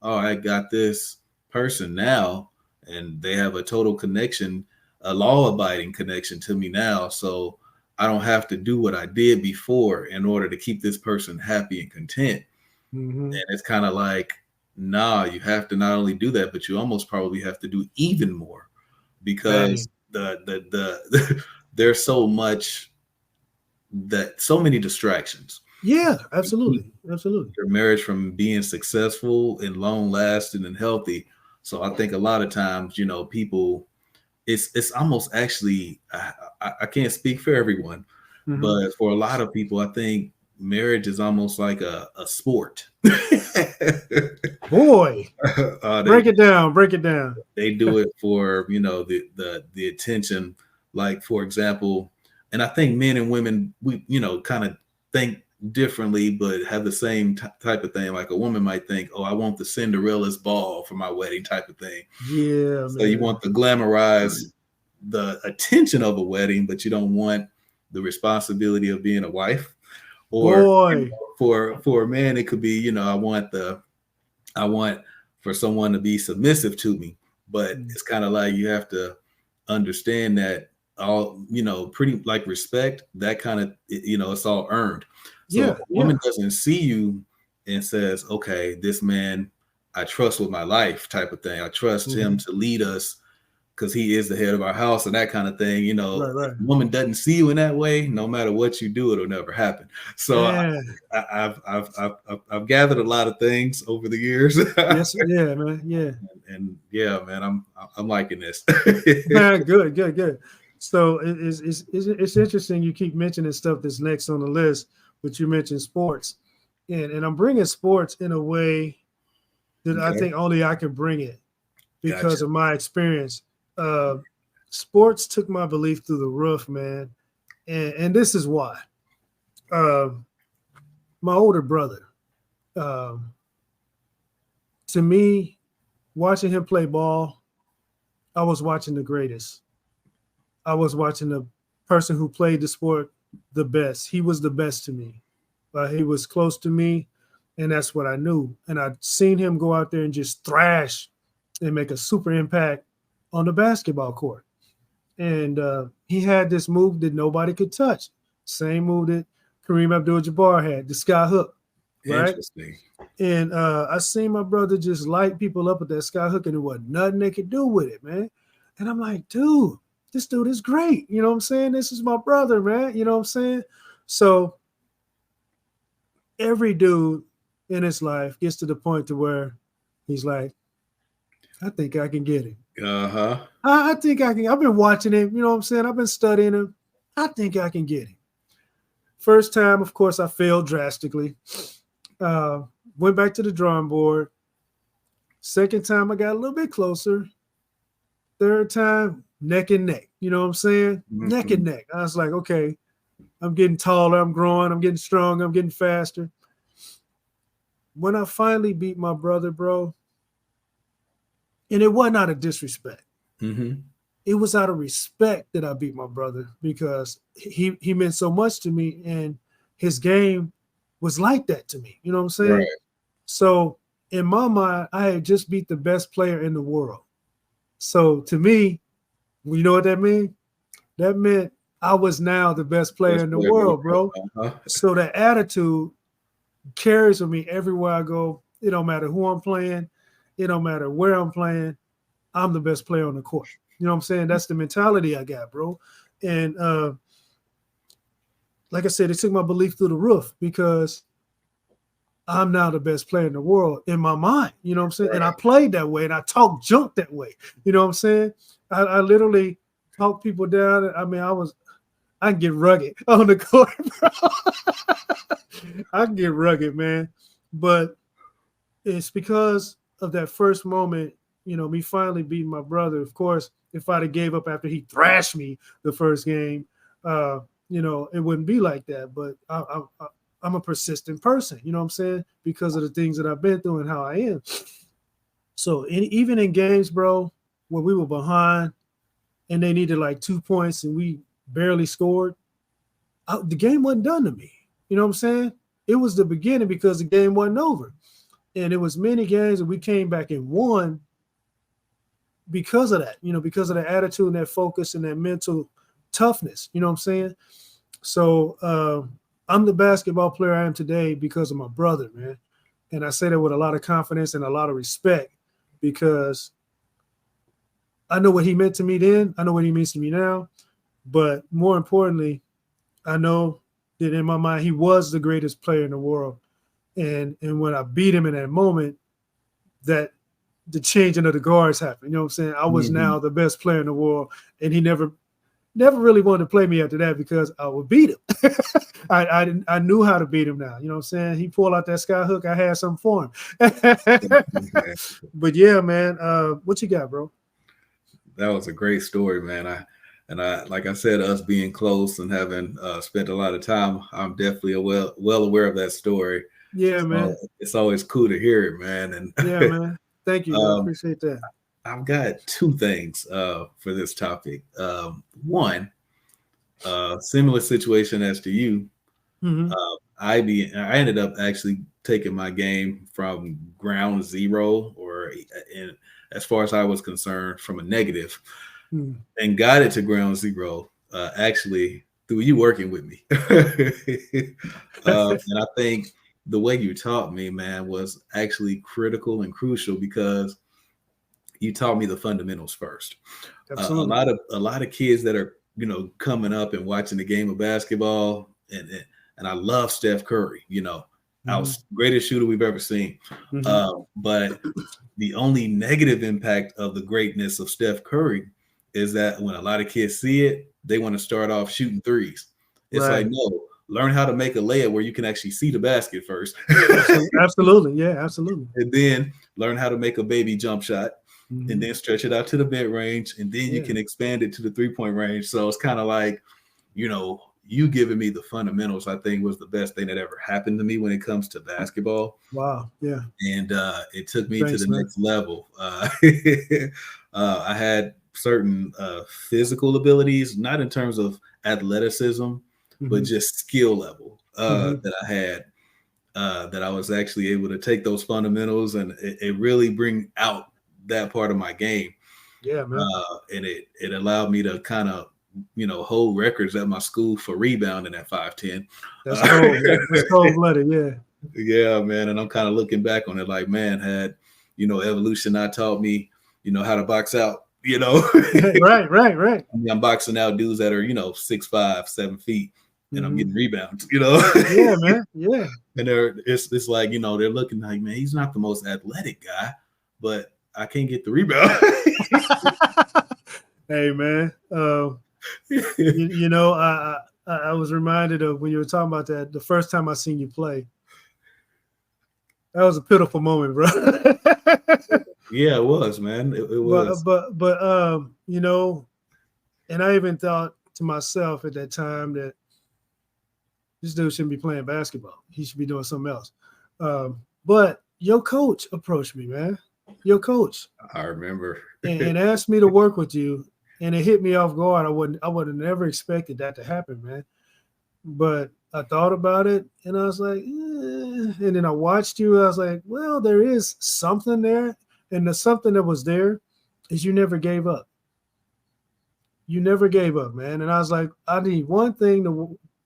B: oh, I got this person now, and they have a total connection, a law abiding connection to me now. So I don't have to do what I did before in order to keep this person happy and content.
A: Mm-hmm.
B: And it's kind of like, nah, you have to not only do that, but you almost probably have to do even more because
A: Dang.
B: the there's so many distractions.
A: Yeah,
B: You keep
A: absolutely. Absolutely.
B: your marriage from being successful and long lasting and healthy. So I think a lot of times, you know, people, it's almost actually, I can't speak for everyone,
A: Mm-hmm.
B: but for a lot of people, I think marriage is almost like a sport.
A: Boy,
B: They
A: break it down. Break it down.
B: do it for, you know, the attention. Like for example, and I think men and women, we, you know, kind of think differently but have the same type of thing. Like a woman might think, oh, I want the Cinderella's ball for my wedding type of thing.
A: Yeah,
B: So you
A: man.
B: want the glamorize the attention of a wedding, but you don't want the responsibility of being a wife. Or, you
A: Boy.
B: know, for a man it could be, you know, I want for someone to be submissive to me. But
A: Mm.
B: it's kind of like you have to understand that all, you know, pretty like respect, that kind of, you know, it's all earned. So if
A: Yeah,
B: a
A: yeah.
B: woman doesn't see you and says, okay, this man I trust with my life type of thing, I trust him
A: Mm-hmm.
B: to lead us because he is the head of our house and that kind of thing. You know,
A: Right,
B: if
A: right.
B: a woman doesn't see you in that way, no matter what you do, it'll never happen. So
A: Man.
B: I've gathered a lot of things over the years,
A: Yes, yeah, man. Yeah.
B: and yeah, man, I'm liking this.
A: Good, good, good. So it's interesting you keep mentioning stuff that's next on the list, but you mentioned sports. And I'm bringing sports in a way that I
B: Okay,
A: think only I can bring it
B: gotcha.
A: because of my experience. Uh, Sports took my belief through the roof, man. And this is why. Uh, my older brother, um, to me, watching him play ball, I was watching the greatest. I was watching the person who played the sport the best. He was the best to me. He was close to me, and that's what I knew. And I'd seen him go out there and just thrash and make a super impact on the basketball court. And he had this move that nobody could touch. Same move that Kareem Abdul-Jabbar had, the sky hook, right?
B: Interesting.
A: And I seen my brother just light people up with that sky hook, and there wasn't nothing they could do with it, man. And I'm like, dude, this dude is great. You know what I'm saying? This is my brother, man. You know what I'm saying? So every dude in his life gets to the point to where he's like, I think I can get him.
B: Uh-huh.
A: I think I can. I've been watching him. You know what I'm saying? I've been studying him. I think I can get him. First time, of course, I failed drastically. Went back to the drawing board. Second time, I got a little bit closer. Third time, neck and neck. You know what I'm saying? Neck and
B: Mhm.
A: neck. I was like, okay, I'm getting taller. I'm growing. I'm getting stronger. I'm getting faster. When I finally beat my brother, bro, and it wasn't out of disrespect.
B: Mhm.
A: It was out of respect that I beat my brother because he meant so much to me and his game was like that to me. You know what I'm saying?
B: Right.
A: So in my mind, I had just beat the best player in the world. So to me, you know what that means? That meant I was now the best player
B: Best
A: in the
B: player in the
A: world,
B: world.
A: bro.
B: Uh-huh.
A: So that attitude carries with me everywhere I go. It don't matter who I'm playing, it don't matter where I'm playing. I'm the best player on the court. You know what I'm saying? That's the mentality I got, bro. And like I said, it took my belief through the roof because I'm now the best player in the world in my mind. You know what I'm saying? And I
B: Right.
A: played that way and I talk junk that way. You know what I'm saying? I literally talk people down. I mean, I can get rugged on the court, bro. I can get rugged, man. But it's because of that first moment, you know, me finally beating my brother. Of course, if I'd have gave up after he thrashed me the first game, you know, it wouldn't be like that. But I'm a persistent person, you know what I'm saying? Because of the things that I've been through and how I am. So even in games, bro, where we were behind and they needed like 2 points and we barely scored, the game wasn't done to me. You know what I'm saying? It was the beginning because the game wasn't over. And it was many games that we came back and won because of that, because of the attitude and that focus and that mental toughness. You know what I'm saying? So I'm the basketball player I am today because of my brother, man. And I say that with a lot of confidence and a lot of respect because I know what he meant to me then. I know what he means to me now. But more importantly, I know that in my mind, he was the greatest player in the world. And when I beat him in that moment, that the changing of the guards happened. You know what I'm saying? I was now the best player in the world. And he never really wanted to play me after that because I would beat him. I knew how to beat him now. You know what I'm saying? He pulled out that sky hook. I had something for him. But yeah, man, what you got, bro?
B: That was a great story, man. I like I said, us being close and having spent a lot of time, I'm definitely well aware of that story.
A: Yeah, so, man.
B: It's always cool to hear it, man. And
A: yeah, man. Thank you. I appreciate that.
B: I've got two things for this topic. One, similar situation as to you. I ended up actually taking my game from ground zero, or as far as I was concerned, from a negative, and got it to ground zero. Actually, through you working with me, and I think the way you taught me, man, was actually critical and crucial because you taught me the fundamentals first. A lot of kids that are coming up and watching the game of basketball, and I love Steph Curry. Greatest shooter we've ever seen. But the only negative impact of the greatness of Steph Curry is that when a lot of kids see it, they want to start off shooting threes. It's like, no, learn how to make a layup where you can actually see the basket first.
A: Absolutely. Yeah, absolutely.
B: And then learn how to make a baby jump shot. And then stretch it out to the mid range, and then you can expand it to the 3-point range. So it's kind of like, you giving me the fundamentals, I think, was the best thing that ever happened to me when it comes to basketball.
A: Wow. Yeah.
B: And it took me to the next level. I had certain physical abilities, not in terms of athleticism, but just skill level that I had, that I was actually able to take those fundamentals and it really bring out that part of my game.
A: Yeah, man.
B: And it allowed me to kind of hold records at my school for rebounding at 5'10".
A: That's cold. That's cold-blooded.
B: Yeah, man. And I'm kind of looking back on it like, man, had evolution not taught me how to box out,
A: right.
B: I mean, I'm boxing out dudes that are 6'5", 7 feet, and I'm getting rebounds.
A: Yeah, man. Yeah.
B: And it's like they're looking like, man, he's not the most athletic guy, but I can't get the rebound.
A: Hey, man. I was reminded of when you were talking about that, the first time I seen you play. That was a pitiful moment, bro.
B: Yeah, it was, man. It was.
A: But and I even thought to myself at that time that this dude shouldn't be playing basketball. He should be doing something else. But your coach approached me, man. Your coach.
B: I remember.
A: and asked me to work with you. And it hit me off guard. I would have never expected that to happen, man. But I thought about it and I was like, and then I watched you. I was like, well, there is something there. And the something that was there is you never gave up. You never gave up, man. And I was like, I need one thing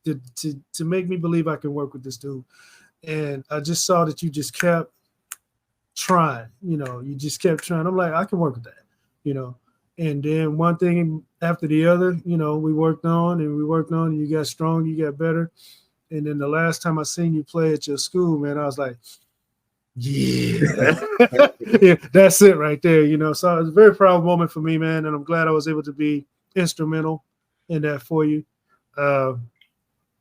A: to make me believe I can work with this dude. And I just saw that you just kept trying, you just kept trying. I'm like, I can work with that, And then one thing after the other, we worked on and you got strong, you got better. And then the last time I seen you play at your school, man, I was like, yeah, yeah, that's it right there, So it was a very proud moment for me, man. And I'm glad I was able to be instrumental in that for you.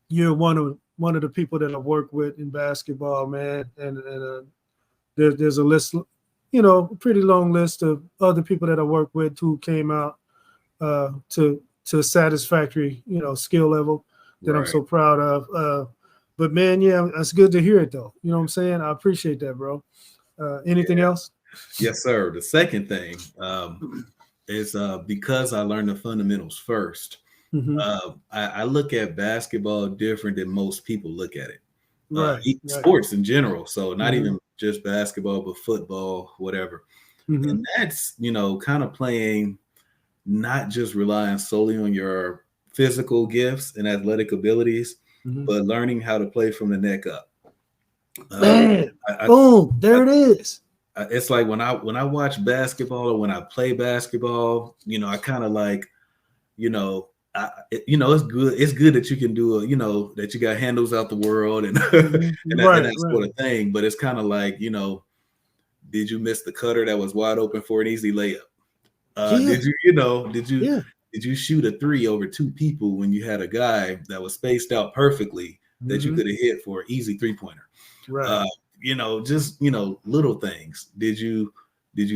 A: You're one of the people that I work with in basketball, man. And there's a list, a pretty long list of other people that I work with who came out to a satisfactory, skill level that I'm so proud of. But man, yeah, it's good to hear it though. You know what I'm saying? I appreciate that, bro. Anything else?
B: Yes, sir. The second thing is because I learned the fundamentals first,
A: Mhm.
B: I look at basketball different than most people look at it.
A: Right. Right.
B: Sports in general. So not
A: Mhm.
B: even just basketball, but football, whatever.
A: Mhm.
B: And that's, kind of playing, not just relying solely on your physical gifts and athletic abilities,
A: Mhm.
B: but learning how to play from the neck up. Uh,
A: Man,
B: I,
A: boom,
B: I,
A: there it is.
B: it's like when I watch basketball or when I play basketball, I kind of like, it's good. It's good that you can do that you got handles out the world and
A: Mhm.
B: and
A: Right.
B: that
A: Right.
B: sort of thing. But it's kind of like, did you miss the cutter that was wide open for an easy layup?
A: Yeah.
B: Did you, you know,
A: Yeah.
B: did you shoot a three over two people when you had a guy that was spaced out perfectly that you
A: Mhm.
B: could have hit for an easy 3-pointer?
A: Right.
B: Uh, just little things. Did you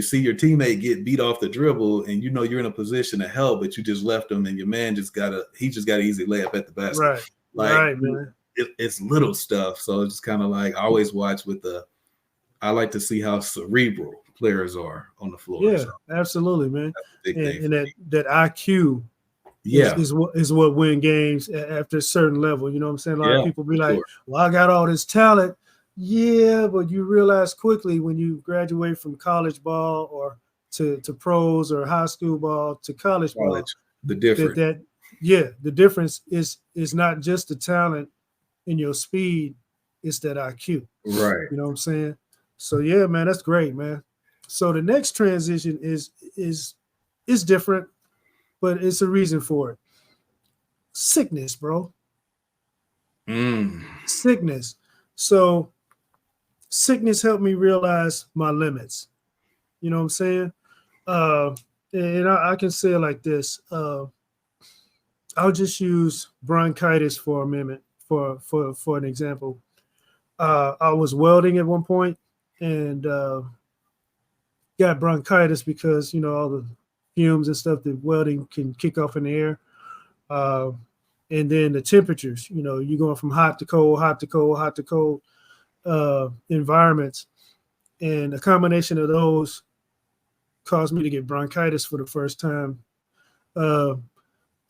B: see your teammate get beat off the dribble and you're in a position to help, but you just left him and your man just got an easy layup at the basket?
A: Right.
B: Like
A: Right, man.
B: it's little stuff. So it's just kind of like I always watch I like to see how cerebral players are on the floor.
A: Yeah,
B: So
A: absolutely, man.
B: that's a big thing
A: And
B: for me.
A: that IQ is
B: Yeah,
A: is what win games after a certain level. You know what I'm saying? A lot of
B: yeah,
A: people
B: for
A: be like,
B: sure.
A: "Well, I got all this talent." Yeah, but you realize quickly when you graduate from college ball or to pros or high school ball to college ball
B: College, the
A: that
B: difference.
A: yeah, the difference is not just the talent and your speed, it's that IQ.
B: Right.
A: You know what I'm saying? So yeah, man, that's great, man. So the next transition is different, but it's a reason for it. Sickness, bro.
B: Mm.
A: Sickness. So sickness helped me realize my limits. You know what I'm saying? Uh, and I can say it like this. I'll just use bronchitis for a minute for an example. I was welding at one point and got bronchitis because all the fumes and stuff that welding can kick off in the air. Uh, and then the temperatures, you're going from hot to cold, hot to cold, hot to cold environments, and a combination of those caused me to get bronchitis for the first time. Uh,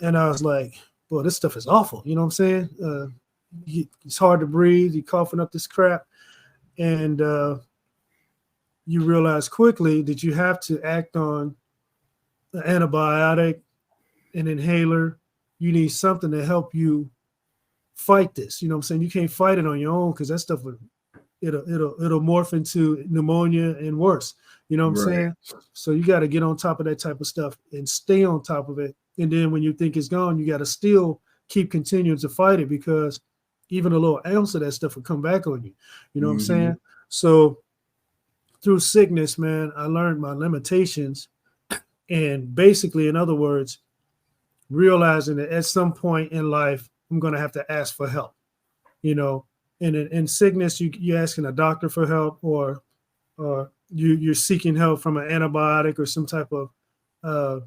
A: and I was like, "Well, this stuff is awful." You know what I'm saying? It's hard to breathe. You're coughing up this crap, and you realize quickly that you have to act on an antibiotic, an inhaler. You need something to help you fight this. You know what I'm saying? You can't fight it on your own because that stuff it'll morph into pneumonia and worse. You know what I'm
B: Right.
A: saying? So you got to get on top of that type of stuff and stay on top of it. And then when you think it's gone, you got to still keep continuing to fight it because even a little ounce of that stuff will come back on you. You know what I'm
B: Hmm.
A: saying? So through sickness, man, I learned my limitations. And basically, in other words, realizing that at some point in life, I'm going to have to ask for help. You know, and in sickness, you're asking a doctor for help, or you're seeking help from an antibiotic or some type of uh,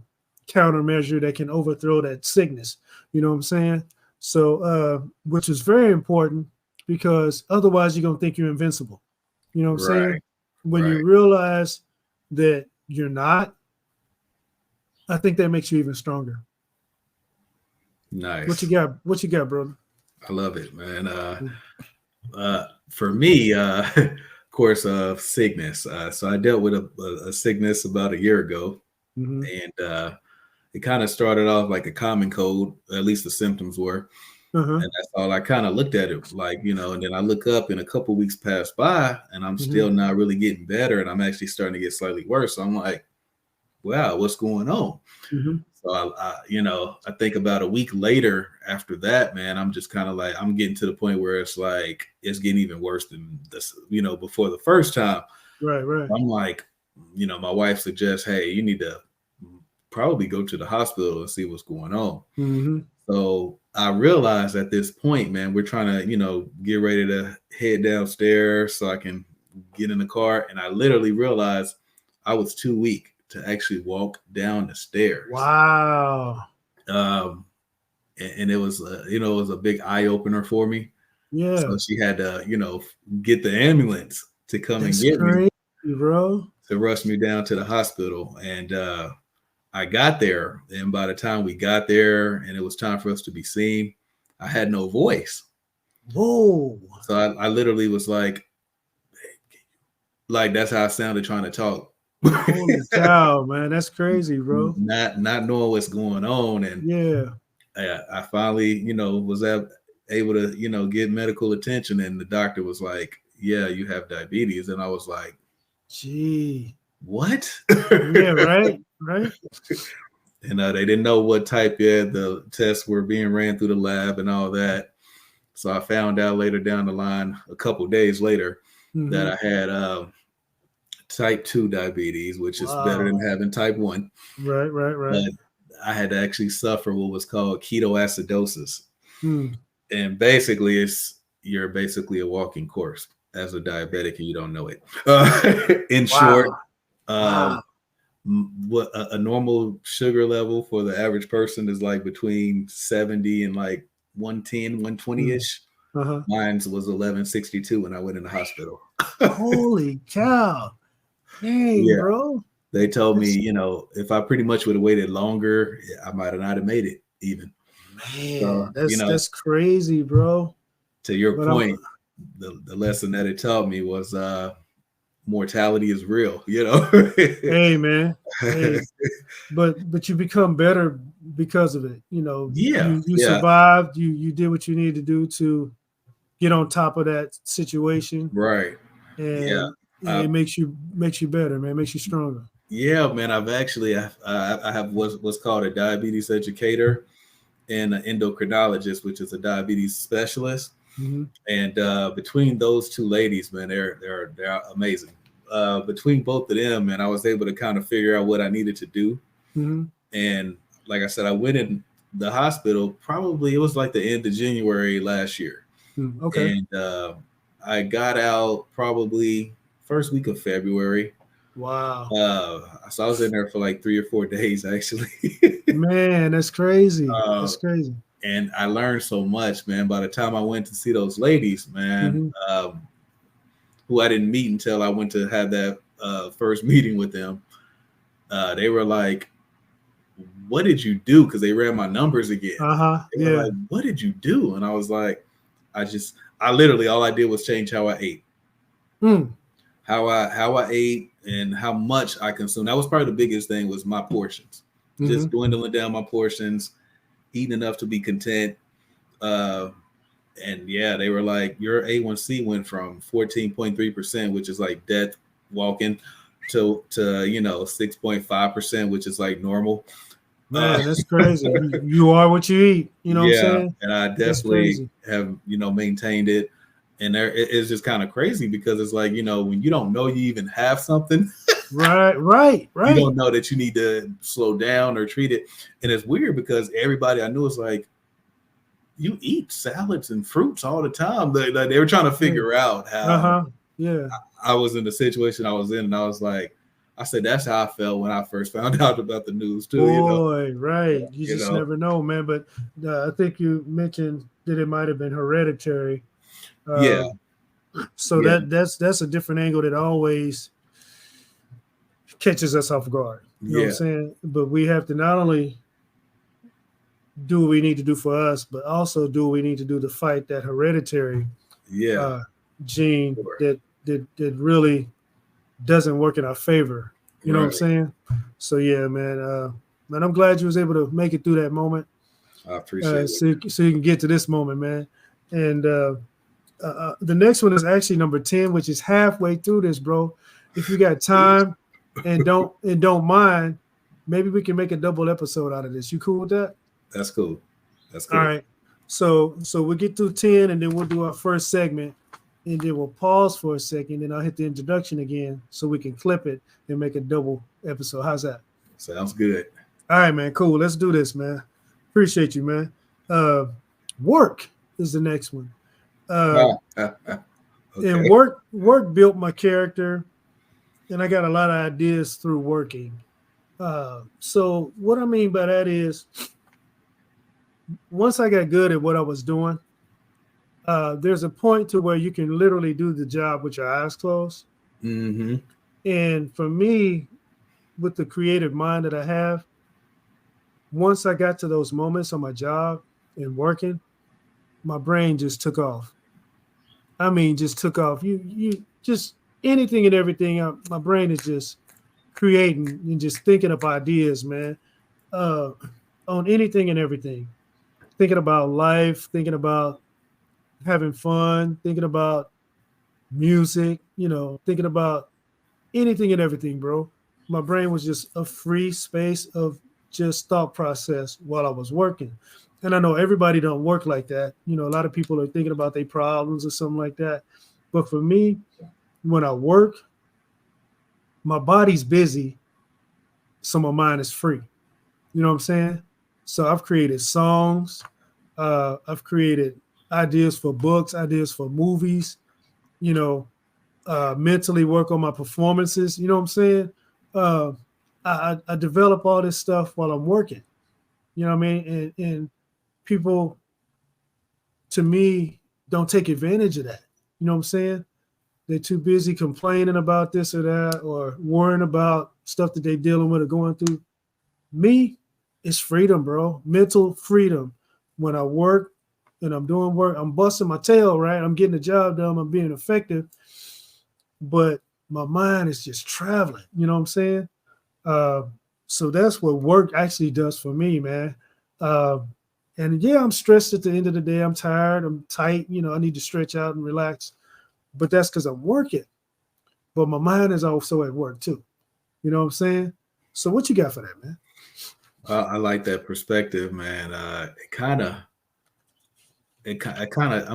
A: countermeasure that can overthrow that sickness. You know what I'm saying? So, which is very important because otherwise you're gonna think you're invincible. You know what I'm
B: Right.
A: saying? When you
B: Right.
A: realize that you're not, I think that makes you even stronger. What you
B: Nice.
A: got? What you got, brother?
B: I love it, man. For me, of course, sickness. So I dealt with a sickness about a year ago,
A: Mm-hmm.
B: and it kind of started off like a common cold. At least the symptoms were,
A: Uh-huh.
B: and that's all. I kind of looked at it like, and then I look up, and a couple weeks pass by, and I'm
A: Mm-hmm.
B: still not really getting better, and I'm actually starting to get slightly worse. So I'm like, wow, what's going on?
A: Mm-hmm.
B: So I think about a week later after that, man, I'm just kind of like, I'm getting to the point where it's like, it's getting even worse than this, before the first time.
A: Right, right.
B: I'm like, my wife suggests, hey, you need to probably go to the hospital and see what's going on.
A: Mm-hmm.
B: So I realized at this point, man, we're trying to, get ready to head downstairs so I can get in the car. And I literally realized I was too weak to actually walk down the stairs.
A: Wow.
B: Um, and it was, it was a big eye opener for me.
A: Yeah,
B: So she had to, get the ambulance to come and
A: that's
B: get me,
A: crazy, bro.
B: to rush me down to the hospital. And I got there, and by the time we got there and it was time for us to be seen, I had no voice.
A: Whoa.
B: So I literally was like that's how I sounded trying to talk.
A: Holy cow, man. That's crazy, bro.
B: Not knowing what's going on. And
A: Yeah.
B: I finally, was able to, get medical attention. And the doctor was like, yeah, you have diabetes. And I was like,
A: gee,
B: what?
A: Yeah, right.
B: And they didn't know what type yet. The tests were being ran through the lab and all that. So I found out later down the line, a couple days later, that I had type 2 diabetes, which is better than having type 1.
A: Right.
B: But I had to actually suffer what was called ketoacidosis. And basically, you're basically a walking corpse as a diabetic and you don't know it. In short, what a normal sugar level for the average person is like between 70 and like 110, 120-ish. Mine was 1162 when I went in the hospital.
A: Holy cow. Dang, bro.
B: They told me, if I pretty much would have waited longer, I might have not have made it even.
A: Man, that's crazy, bro.
B: To your point, the lesson that it taught me was mortality is real,
A: Hey, man. Hey. But you become better because of it. You survived, you did what you needed to do to get on top of that situation.
B: Right.
A: And it makes you better, man. It makes you stronger.
B: Yeah, man. I've actually I have what's called a diabetes educator and an endocrinologist, which is a diabetes specialist. And between those two ladies, man, they're amazing. Between both of them, man, I was able to kind of figure out what I needed to do. And like I said, I went in the hospital probably, it was like the end of January last year.
A: Okay.
B: And I got out probably first week of February.
A: Wow.
B: So I was in there for like 3 or 4 days, actually.
A: Man, that's crazy. That's crazy.
B: And I learned so much, man. By the time I went to see those ladies, man, who I didn't meet until I went to have that first meeting with them, they were like, what did you do? Because they ran my numbers again. They were like, what did you do? And I was like, I literally, all I did was change how I ate. How I ate and how much I consumed. That was probably the biggest thing, was my portions. Just dwindling down my portions, eating enough to be content. And yeah, they were like, your A1C went from 14.3%, which is like death walking, to 6.5%, which is like normal.
A: Man, that's crazy. You are what you eat. You know what I'm saying?
B: And I definitely have, maintained it. And it's just kind of crazy because it's like, when you don't know you even have something. Right. You don't know that you need to slow down or treat it. And it's weird because everybody I knew was like, you eat salads and fruits all the time. They were trying to figure out how I was in the situation I was in. And I was like, I said, that's how I felt when I first found out about the news too.
A: Boy, right. You just never know, man. But I think you mentioned that it might have been hereditary. So that's a different angle that always catches us off guard. You know what I'm saying? But we have to not only do what we need to do for us, but also do what we need to do to fight that hereditary gene that really doesn't work in our favor. You know what I'm saying? So yeah, man. Man, I'm glad you was able to make it through that moment.
B: I appreciate it.
A: So you can get to this moment, man. And the next one is actually number 10, which is halfway through this, bro. If you got time and don't mind, maybe we can make a double episode out of this. You cool with that?
B: That's cool.
A: All right. So we'll get through 10 and then we'll do our first segment. And then we'll pause for a second and I'll hit the introduction again so we can clip it and make a double episode. How's that?
B: Sounds good.
A: All right, man. Cool. Let's do this, man. Appreciate you, man. Work is the next one. And work built my character, and I got a lot of ideas through working. So what I mean by that is, once I got good at what I was doing, there's a point to where you can literally do the job with your eyes closed. And for me, with the creative mind that I have, once I got to those moments on my job and working, my brain just took off. I mean, just took off. You just anything and everything. My brain is just creating and just thinking of ideas, man, uh, on anything and everything. Thinking about life, thinking about having fun, thinking about music, thinking about anything and everything, bro. My brain was just a free space of just thought process while I was working. And I know everybody don't work like that. A lot of people are thinking about their problems or something like that. But for me, when I work, my body's busy, so my mind is free. You know what I'm saying? So I've created songs, I've created ideas for books, ideas for movies, you know, mentally work on my performances. You know what I'm saying? Uh, I develop all this stuff while I'm working. You know what I mean? And people, to me, don't take advantage of that. You know what I'm saying? They're too busy complaining about this or that, or worrying about stuff that they're dealing with or going through. Me, it's freedom, bro. Mental freedom. When I work and I'm doing work, I'm busting my tail, right? I'm getting the job done. I'm being effective. But my mind is just traveling. You know what I'm saying? So that's what work actually does for me, man. And yeah, I'm stressed at the end of the day. I'm tired. I'm tight. I need to stretch out and relax. But that's because I'm working. But my mind is also at work too. You know what I'm saying? So what you got for that, man?
B: I like that perspective, man. I'm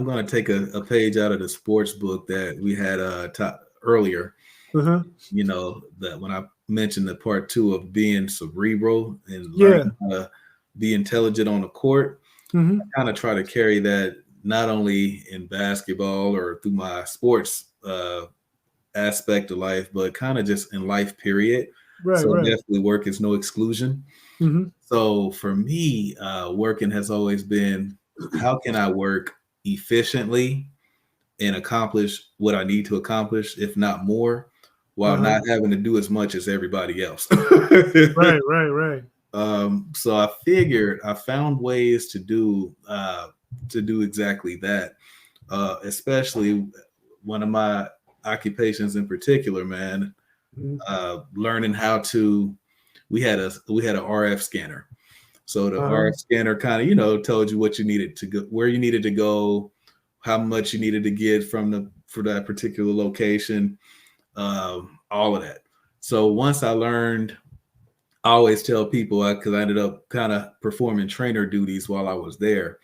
B: going to take a page out of the sports book that we had earlier.
A: Uh-huh.
B: That when I mentioned the part 2 of being cerebral and learning how to be intelligent on the court,
A: mm-hmm.
B: I kind of try to carry that not only in basketball or through my sports aspect of life, but kind of just in life, period.
A: Right,
B: so
A: right.
B: Definitely work is no exclusion.
A: Mm-hmm.
B: So for me, working has always been, how can I work efficiently and accomplish what I need to accomplish, if not more, while not having to do as much as everybody else.
A: Right.
B: So I found ways to do exactly that. Especially one of my occupations in particular, man, learning how to. We had an RF scanner. So the RF scanner kind of, told you what you needed to go, where you needed to go, how much you needed to get for that particular location, all of that. So once I learned, I always tell people, because I ended up kind of performing trainer duties while I was there.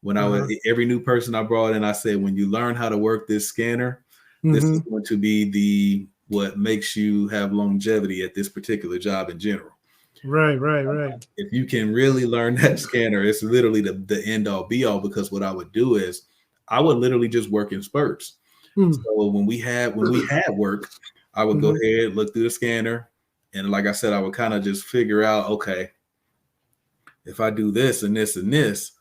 B: When I was every new person I brought in, I said, when you learn how to work this scanner, this is going to be what makes you have longevity at this particular job in general.
A: Right.
B: If you can really learn that scanner, it's literally the end all be all, because what I would do is I would literally just work in spurts. So when we had work, I would go ahead, look through the scanner. And like I said, I would kind of just figure out, okay, if I do this and this and this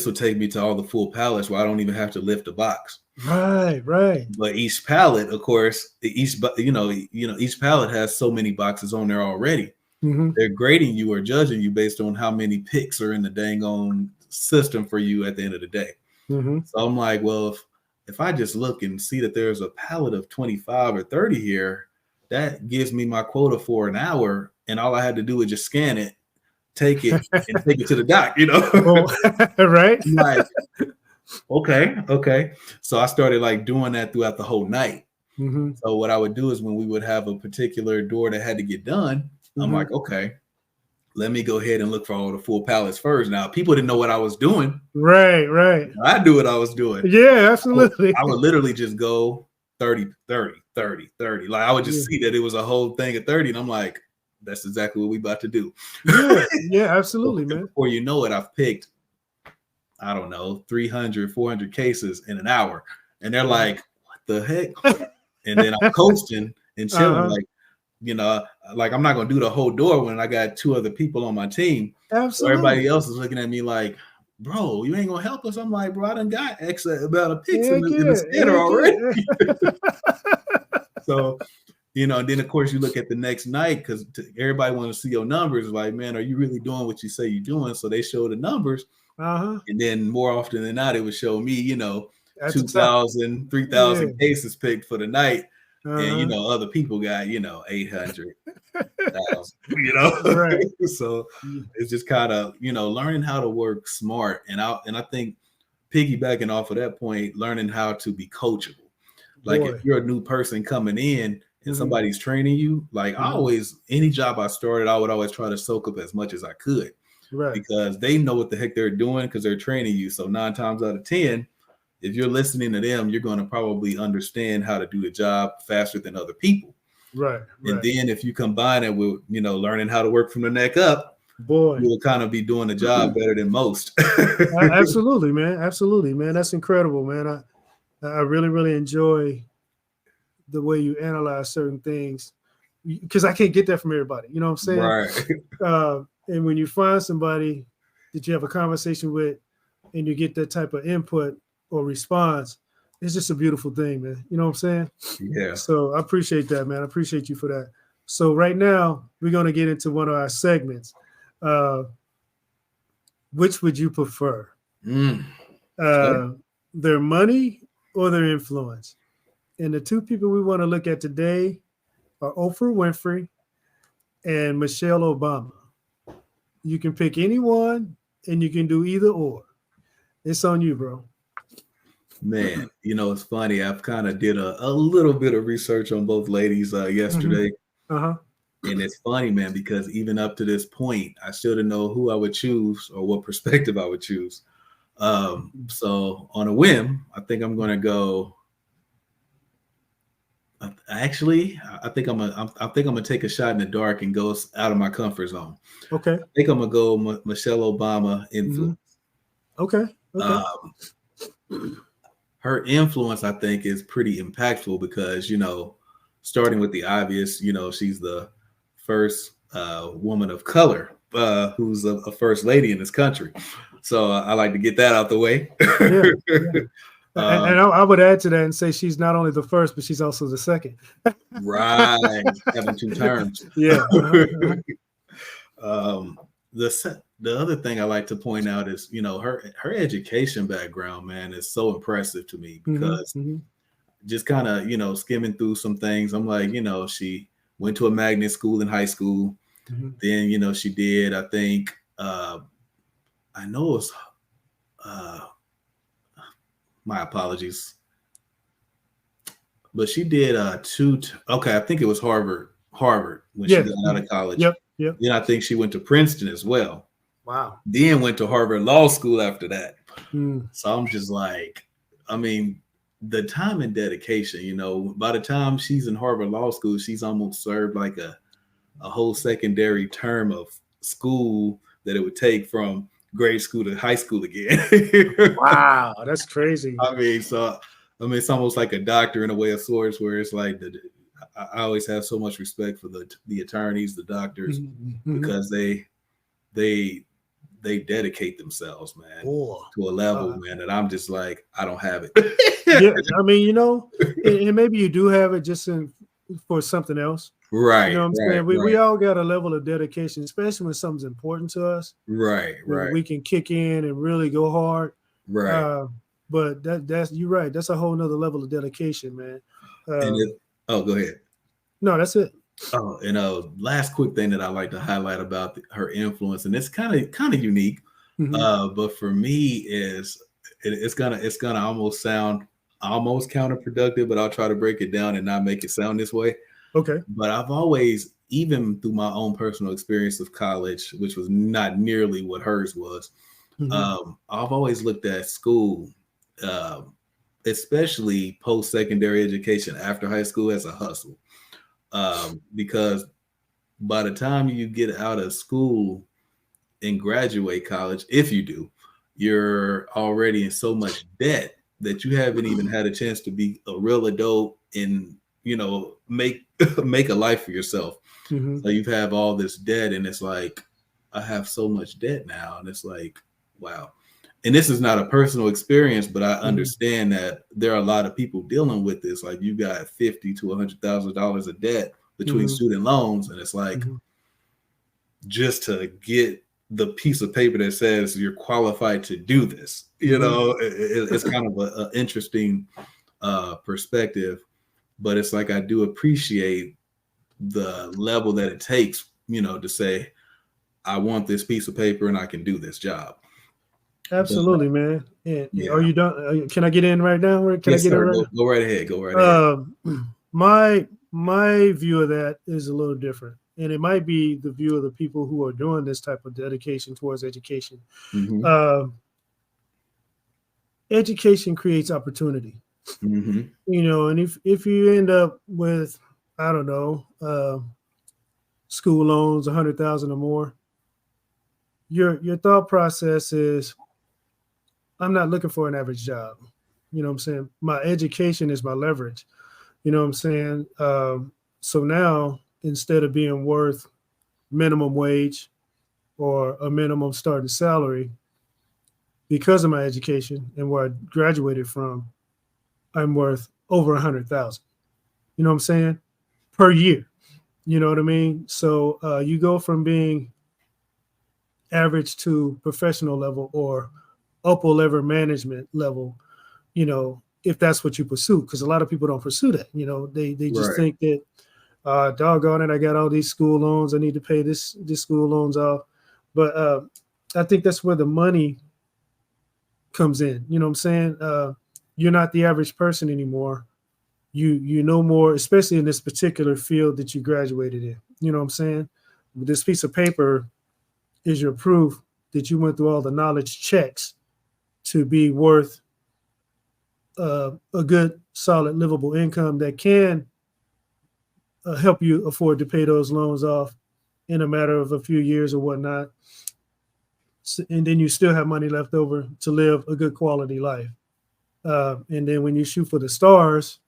B: will take me to all the full pallets where I don't even have to lift a box.
A: Right.
B: But each pallet, of course, each pallet has so many boxes on there already. They're grading you or judging you based on how many picks are in the dang on system for you at the end of the day. So I'm like, well, if I just look and see that there's a pallet of 25 or 30 here, that gives me my quota for an hour, and all I had to do was just scan it, take it, and take it to the dock,
A: Right.
B: Like, okay. So I started like doing that throughout the whole night. So what I would do is when we would have a particular door that had to get done, I'm like, okay, let me go ahead and look for all the full pallets first. Now, people didn't know what I was doing.
A: Right.
B: I knew what I was doing.
A: Yeah, absolutely.
B: I would literally just go 30. Like I would just see that it was a whole thing of 30. And I'm like, that's exactly what we about to do.
A: Yeah, absolutely, man.
B: Before you know it, I've picked, I don't know, 300, 400 cases in an hour. And they're like, what the heck? And then I'm coasting and chilling, like I'm not going to do the whole door when I got 2 other people on my team.
A: Absolutely.
B: So everybody else is looking at me like, bro, you ain't going to help us. I'm like, bro, I done got X amount of picks in the scanner already. So you know, and then of course you look at the next night because everybody wants to see your numbers. Like, man, are you really doing what you say you're doing? So they show the numbers.
A: Uh-huh.
B: And then more often than not, it would show me, you know,
A: At the top.
B: 2,000, three
A: Yeah.
B: thousand cases picked for the night. And, you
A: Uh-huh.
B: know, other people got, you know, 800,000, you know?
A: Right.
B: So it's just kind of, you know, learning how to work smart. And I think piggybacking off of that point, learning how to be coachable. Like
A: Boy.
B: if you're a new person coming in and
A: Mhm.
B: somebody's training you, like I
A: Mhm.
B: always, any job I started, I would always try to soak up as much as I could.
A: Right.
B: Because they know what the heck they're doing because they're training you. So 9 times out of 10, if you're listening to them, you're going to probably understand how to do the job faster than other people.
A: Right.
B: And then if you combine it with, you know, learning how to work from the neck up,
A: boy,
B: you will kind of be doing the job better than most.
A: absolutely, man. Absolutely, man. That's incredible, man. I really, really enjoy the way you analyze certain things because I can't get that from everybody. You know what I'm saying?
B: Right.
A: And when you find somebody that you have a conversation with and you get that type of input or response, it's just a beautiful thing, man. You know what I'm saying?
B: Yeah.
A: So I appreciate that, man. I appreciate you for that. So right now we're going to get into one of our segments. Which would you prefer? Their money or their influence? And the two people we want to look at today are Oprah Winfrey and Michelle Obama. You can pick anyone and you can do either or. It's on you, bro.
B: Man, you know, it's funny. I've kind of did a little bit of research on both ladies yesterday.
A: Uh-huh.
B: And it's funny, man, because even up to this point, I still didn't know who I would choose or what perspective I would choose. So on a whim, I think I'm going to go. Actually, I think I'm gonna take a shot in the dark and go out of my comfort zone.
A: Okay.
B: I think I'm gonna go Michelle Obama influence.
A: Okay.
B: Her influence, I think, is pretty impactful because, you know, starting with the obvious, you know, she's the first woman of color who's a first lady in this country. So I like to get that out the way.
A: Yeah. And I would add to that and say she's not only the first, but she's also the second.
B: Right. Having two terms.
A: Yeah.
B: The other thing I like to point out is, you know, her education background, man, is so impressive to me because just kind of, you know, skimming through some things, I'm like, you know, she went to a magnet school in high school. Then, you know, she did, I think, I know it was, my apologies, but she did I think it was Harvard when she got out of college.
A: Yep.
B: Then I think she went to Princeton as well.
A: Wow.
B: Then went to Harvard Law School after that. So I'm just like, I mean, the time and dedication, you know, by the time she's in Harvard Law School, she's almost served like a whole secondary term of school that it would take from grade school to high school again.
A: Wow, that's crazy.
B: I mean, it's almost like a doctor in a way of sorts, where it's like I always have so much respect for the attorneys, the doctors, because they dedicate themselves, man, to a level, man, that I'm just like, I don't have it.
A: Yeah, I mean, you know, and maybe you do have it just for something else.
B: Right.
A: You know what I'm saying? We all got a level of dedication, especially when something's important to us.
B: Right.
A: We can kick in and really go hard.
B: Right.
A: But that's you're right. That's a whole nother level of dedication, man.
B: Go ahead.
A: No, that's it.
B: Oh, and last quick thing that I like to highlight about her influence, and it's kind of unique, but for me it's gonna almost sound almost counterproductive, but I'll try to break it down and not make it sound this way.
A: Okay.
B: But I've always, even through my own personal experience of college, which was not nearly what hers was, I've always looked at school, especially post-secondary education after high school, as a hustle. Because by the time you get out of school and graduate college, if you do, you're already in so much debt that you haven't even had a chance to be a real adult and, you know, make a life for yourself. So you have all this debt, and it's like, I have so much debt now, and it's like, wow. and this is not a personal experience, but I
A: Mhm.
B: understand that there are a lot of people dealing with this. Like you got $50,000 to $100,000 of debt between
A: Mhm.
B: student loans, and it's like
A: Mhm.
B: just to get the piece of paper that says you're qualified to do this.
A: Mhm.
B: It's kind of an interesting perspective, but it's like I do appreciate the level that it takes, to say I want this piece of paper and I can do this job. But
A: Absolutely, man. And are
B: yeah,
A: you done? Can I get in right now? Or can I
B: yes,
A: get in
B: sir.
A: right
B: Go right ahead. Go right ahead.
A: now? My view of that is a little different, and it might be the view of the people who are doing this type of dedication towards education.
B: Mm-hmm.
A: Um, Education creates opportunity,
B: Mm-hmm.
A: and if you end up with, I don't know, school loans, 100,000 or more, your thought process is, I'm not looking for an average job. You know what I'm saying? My education is my leverage. You know what I'm saying? So now, instead of being worth minimum wage or a minimum starting salary, because of my education and where I graduated from, I'm worth over 100,000. You know what I'm saying? Per year. You know what I mean? So you go from being average to professional level or upper level management level, if that's what you pursue, because a lot of people don't pursue that. They just
B: Right.
A: think that, doggone it, I got all these school loans, I need to pay this school loans off. But I think that's where the money comes in. You know what I'm saying? You're not the average person anymore. You know more, especially in this particular field that you graduated in. You know what I'm saying? This piece of paper is your proof that you went through all the knowledge checks to be worth a good, solid, livable income that can help you afford to pay those loans off in a matter of a few years or whatnot. And then you still have money left over to live a good quality life. And then when you shoot for the stars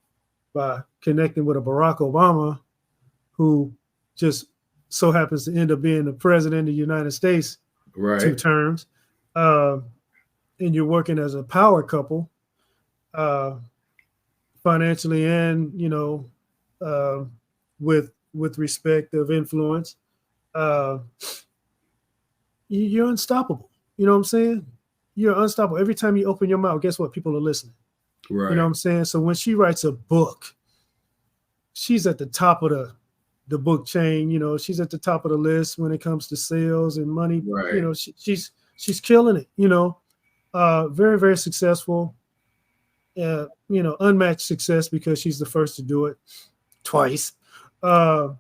A: by connecting with a Barack Obama, who just so happens to end up being the president of the United States two
B: Right.
A: terms, uh, and you're working as a power couple, uh, financially and uh, with respect of influence, uh, you're unstoppable. You know what I'm saying? You're unstoppable. Every time you open your mouth, guess what? People are listening. You know what
B: Right.
A: I'm saying? So when she writes a book, she's at the top of the book chain. She's at the top of the list when it comes to sales and money.
B: Right.
A: She's killing it. Very, very successful. Unmatched success because she's the first to do it twice. Uh,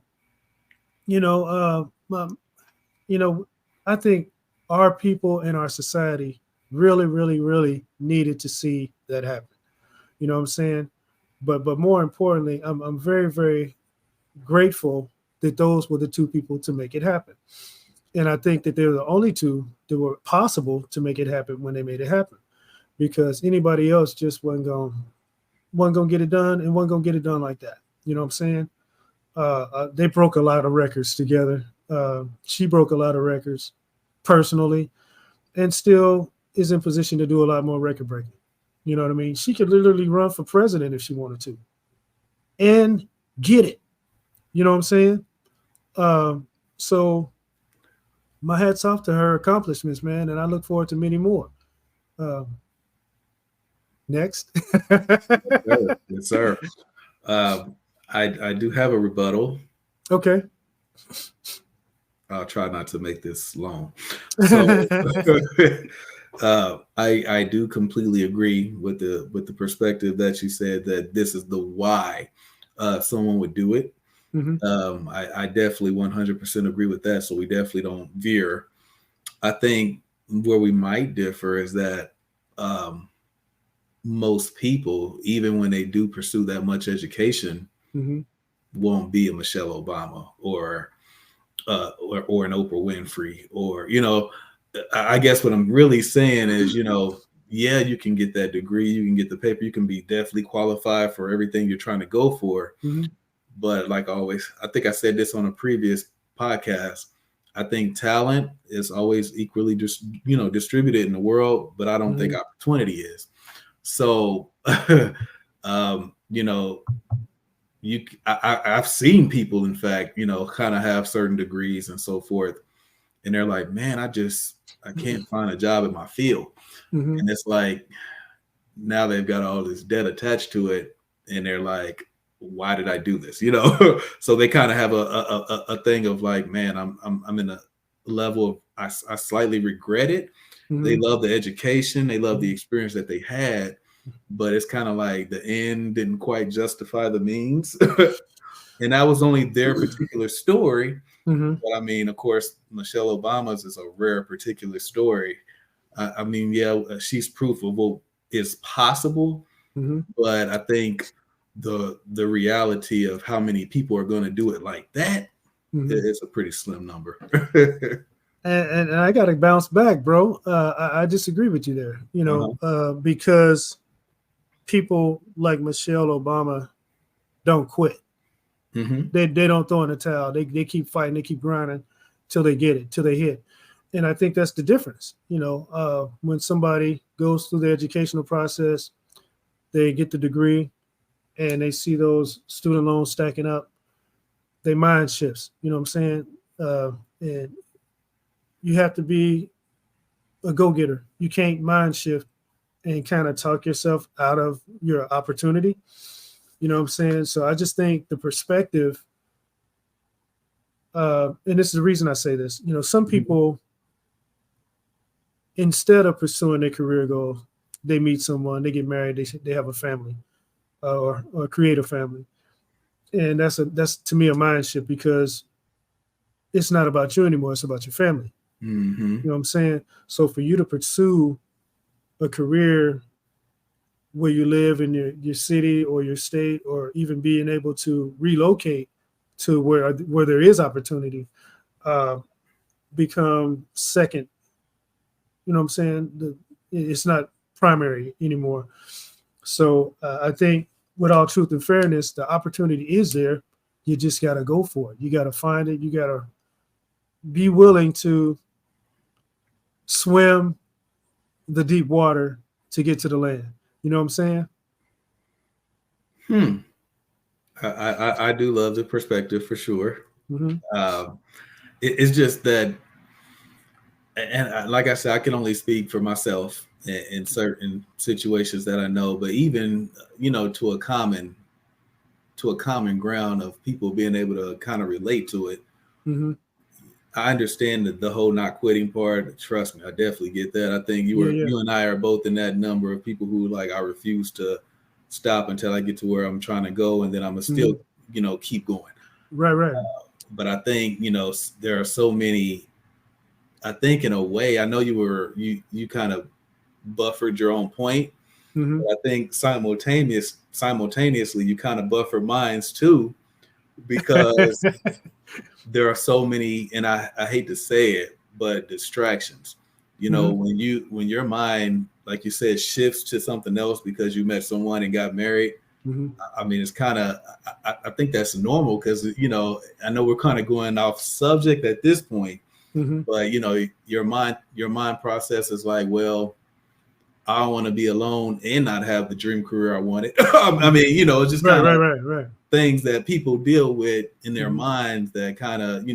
A: you know, um, you know, I think our people in our society really, really, really needed to see that happen. You know what I'm saying? But more importantly, I'm very, very grateful that those were the two people to make it happen. And I think that they're the only two that were possible to make it happen when they made it happen. Because anybody else just wasn't gonna get it done and wasn't gonna get it done like that. You know what I'm saying? They broke a lot of records together. She broke a lot of records personally, and still is in position to do a lot more record breaking. You know what I mean? She could literally run for president if she wanted to, and get it. You know what I'm saying? So my hats off to her accomplishments, man, and I look forward to many more. Um, Next.
B: Yes, sir. Yes, sir. Um, I do have a rebuttal.
A: Okay.
B: I'll try not to make this long. So I do completely agree with the perspective that you said that this is the why someone would do it.
A: Mhm.
B: I definitely 100% agree with that. So we definitely don't veer. I think where we might differ is that um, most people, even when they do pursue that much education,
A: Mhm.
B: won't be a Michelle Obama or an Oprah Winfrey or I guess what I'm really saying is yeah, you can get that degree, you can get the paper, you can be definitely qualified for everything you're trying to go for,
A: Mhm.
B: but like always, I think I said this on a previous podcast. I think talent is always equally just distributed in the world, but I don't think opportunity is. So, you know, I've seen people, in fact, kind of have certain degrees and so forth, and they're like, man, I can't find a job in my field, and it's like now they've got all this debt attached to it, and they're like, why did I do this? So they kind of have a thing of like, man, I'm in a level of I slightly regret it. They love the education, they love the experience that they had, but it's kind of like the end didn't quite justify the means. And that was only their particular story. But I mean, of course, Michelle Obama's is a rare particular story. I mean, yeah, she's proof of what is possible, but I think the reality of how many people are going to do it like that is a pretty slim number.
A: And I got to bounce back, bro. I disagree with you there, because people like Michelle Obama don't quit. They don't throw in the towel. They keep fighting. They keep grinding till they get it, till they hit. And I think that's the difference. When somebody goes through the educational process, they get the degree, and they see those student loans stacking up, their mind shifts. You know what I'm saying? And you have to be a go-getter. You can't mind shift and kind of talk yourself out of your opportunity. You know what I'm saying? So I just think the perspective, and this is the reason I say this, some people, instead of pursuing their career goals, they meet someone, they get married, they have a family, or create a family. And that's to me a mind shift, because it's not about you anymore. It's about your family. You know what I'm saying? So for you to pursue a career where you live in your city or your state, or even being able to relocate to where there is opportunity, become second. You know what I'm saying? It's not primary anymore. So I think, with all truth and fairness, the opportunity is there. You just got to go for it. You got to find it. You got to be willing to swim the deep water to get to the land. You know what I'm
B: saying? I do love the perspective for sure. It's just that, and like I said, I can only speak for myself in certain situations that I know, but even to a common ground of people being able to kind of relate to it. I understand the whole not quitting part. Trust me, I definitely get that. I think you and I are both in that number of people who like, I refuse to stop until I get to where I'm trying to go, and then I'm gonna still keep going.
A: Right.
B: But I think there are so many. I think in a way, I know you kind of buffered your own point. But I think simultaneously you kind of buffer minds too, because there are so many, and I hate to say it, but distractions. When your mind, like you said, shifts to something else because you met someone and got married. I mean, it's kind of, I think that's normal, because I know we're kind of going off subject at this point, but your mind process is like, well, I don't want to be alone and not have the dream career I wanted. I mean, it's just kind of
A: right.
B: Things that people deal with in their minds that kind of,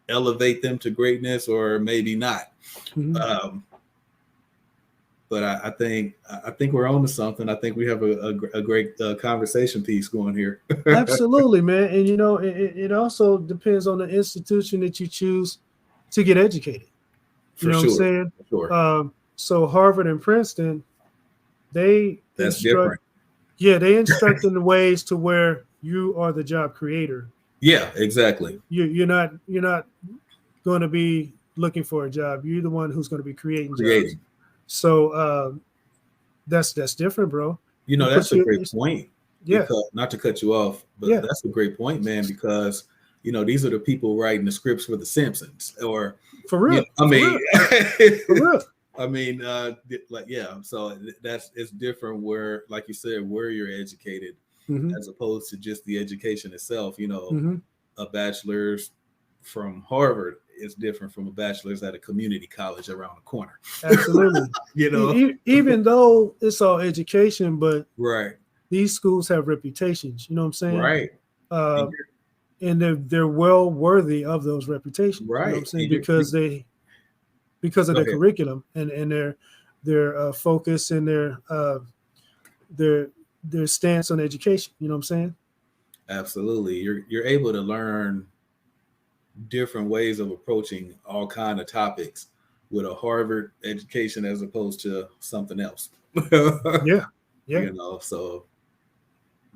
B: elevate them to greatness, or maybe not. But I think we're on to something. I think we have a great conversation piece going here.
A: Absolutely, man. And it also depends on the institution that you choose to get educated. You know what I'm saying?
B: For sure.
A: So Harvard and Princeton,
B: that's different.
A: Yeah, they instruct in the ways to where you are the job creator.
B: Yeah, exactly.
A: You're not going to be looking for a job. You're the one who's going to be creating jobs. So that's different, bro.
B: That's a great point.
A: Yeah.
B: Because, not to cut you off, but that's a great point, man, because these are the people writing the scripts for The Simpsons, or
A: for real.
B: I mean,
A: for real.
B: I mean, so it's different where, like you said, where you're educated, as opposed to just the education itself. A bachelor's from Harvard is different from a bachelor's at a community college around the corner.
A: Absolutely.
B: You know,
A: Even though it's all education, but
B: right,
A: these schools have reputations. You know what I'm saying?
B: right,
A: Uh, and they're well worthy of those reputations. You know what I'm
B: right.
A: saying?
B: And
A: Because of
B: go
A: their
B: ahead.
A: curriculum and their focus and their stance on education. You know what I'm saying?
B: Absolutely, you're able to learn different ways of approaching all kind of topics with a Harvard education as opposed to something else.
A: Yeah. Yeah.
B: You know, so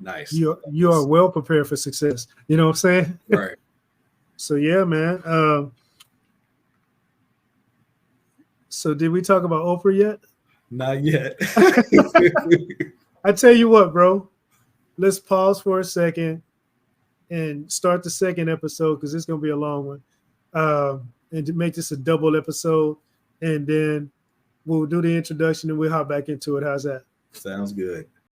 B: nice.
A: You are well prepared for success. You know what I'm saying?
B: Right.
A: So yeah, man. So did we talk about Oprah yet?
B: Not yet.
A: I tell you what, bro. Let's pause for a second and start the second episode because it's gonna be a long one. And to make this a double episode, and then we'll do the introduction and we'll hop back into it. How's that?
B: Sounds good.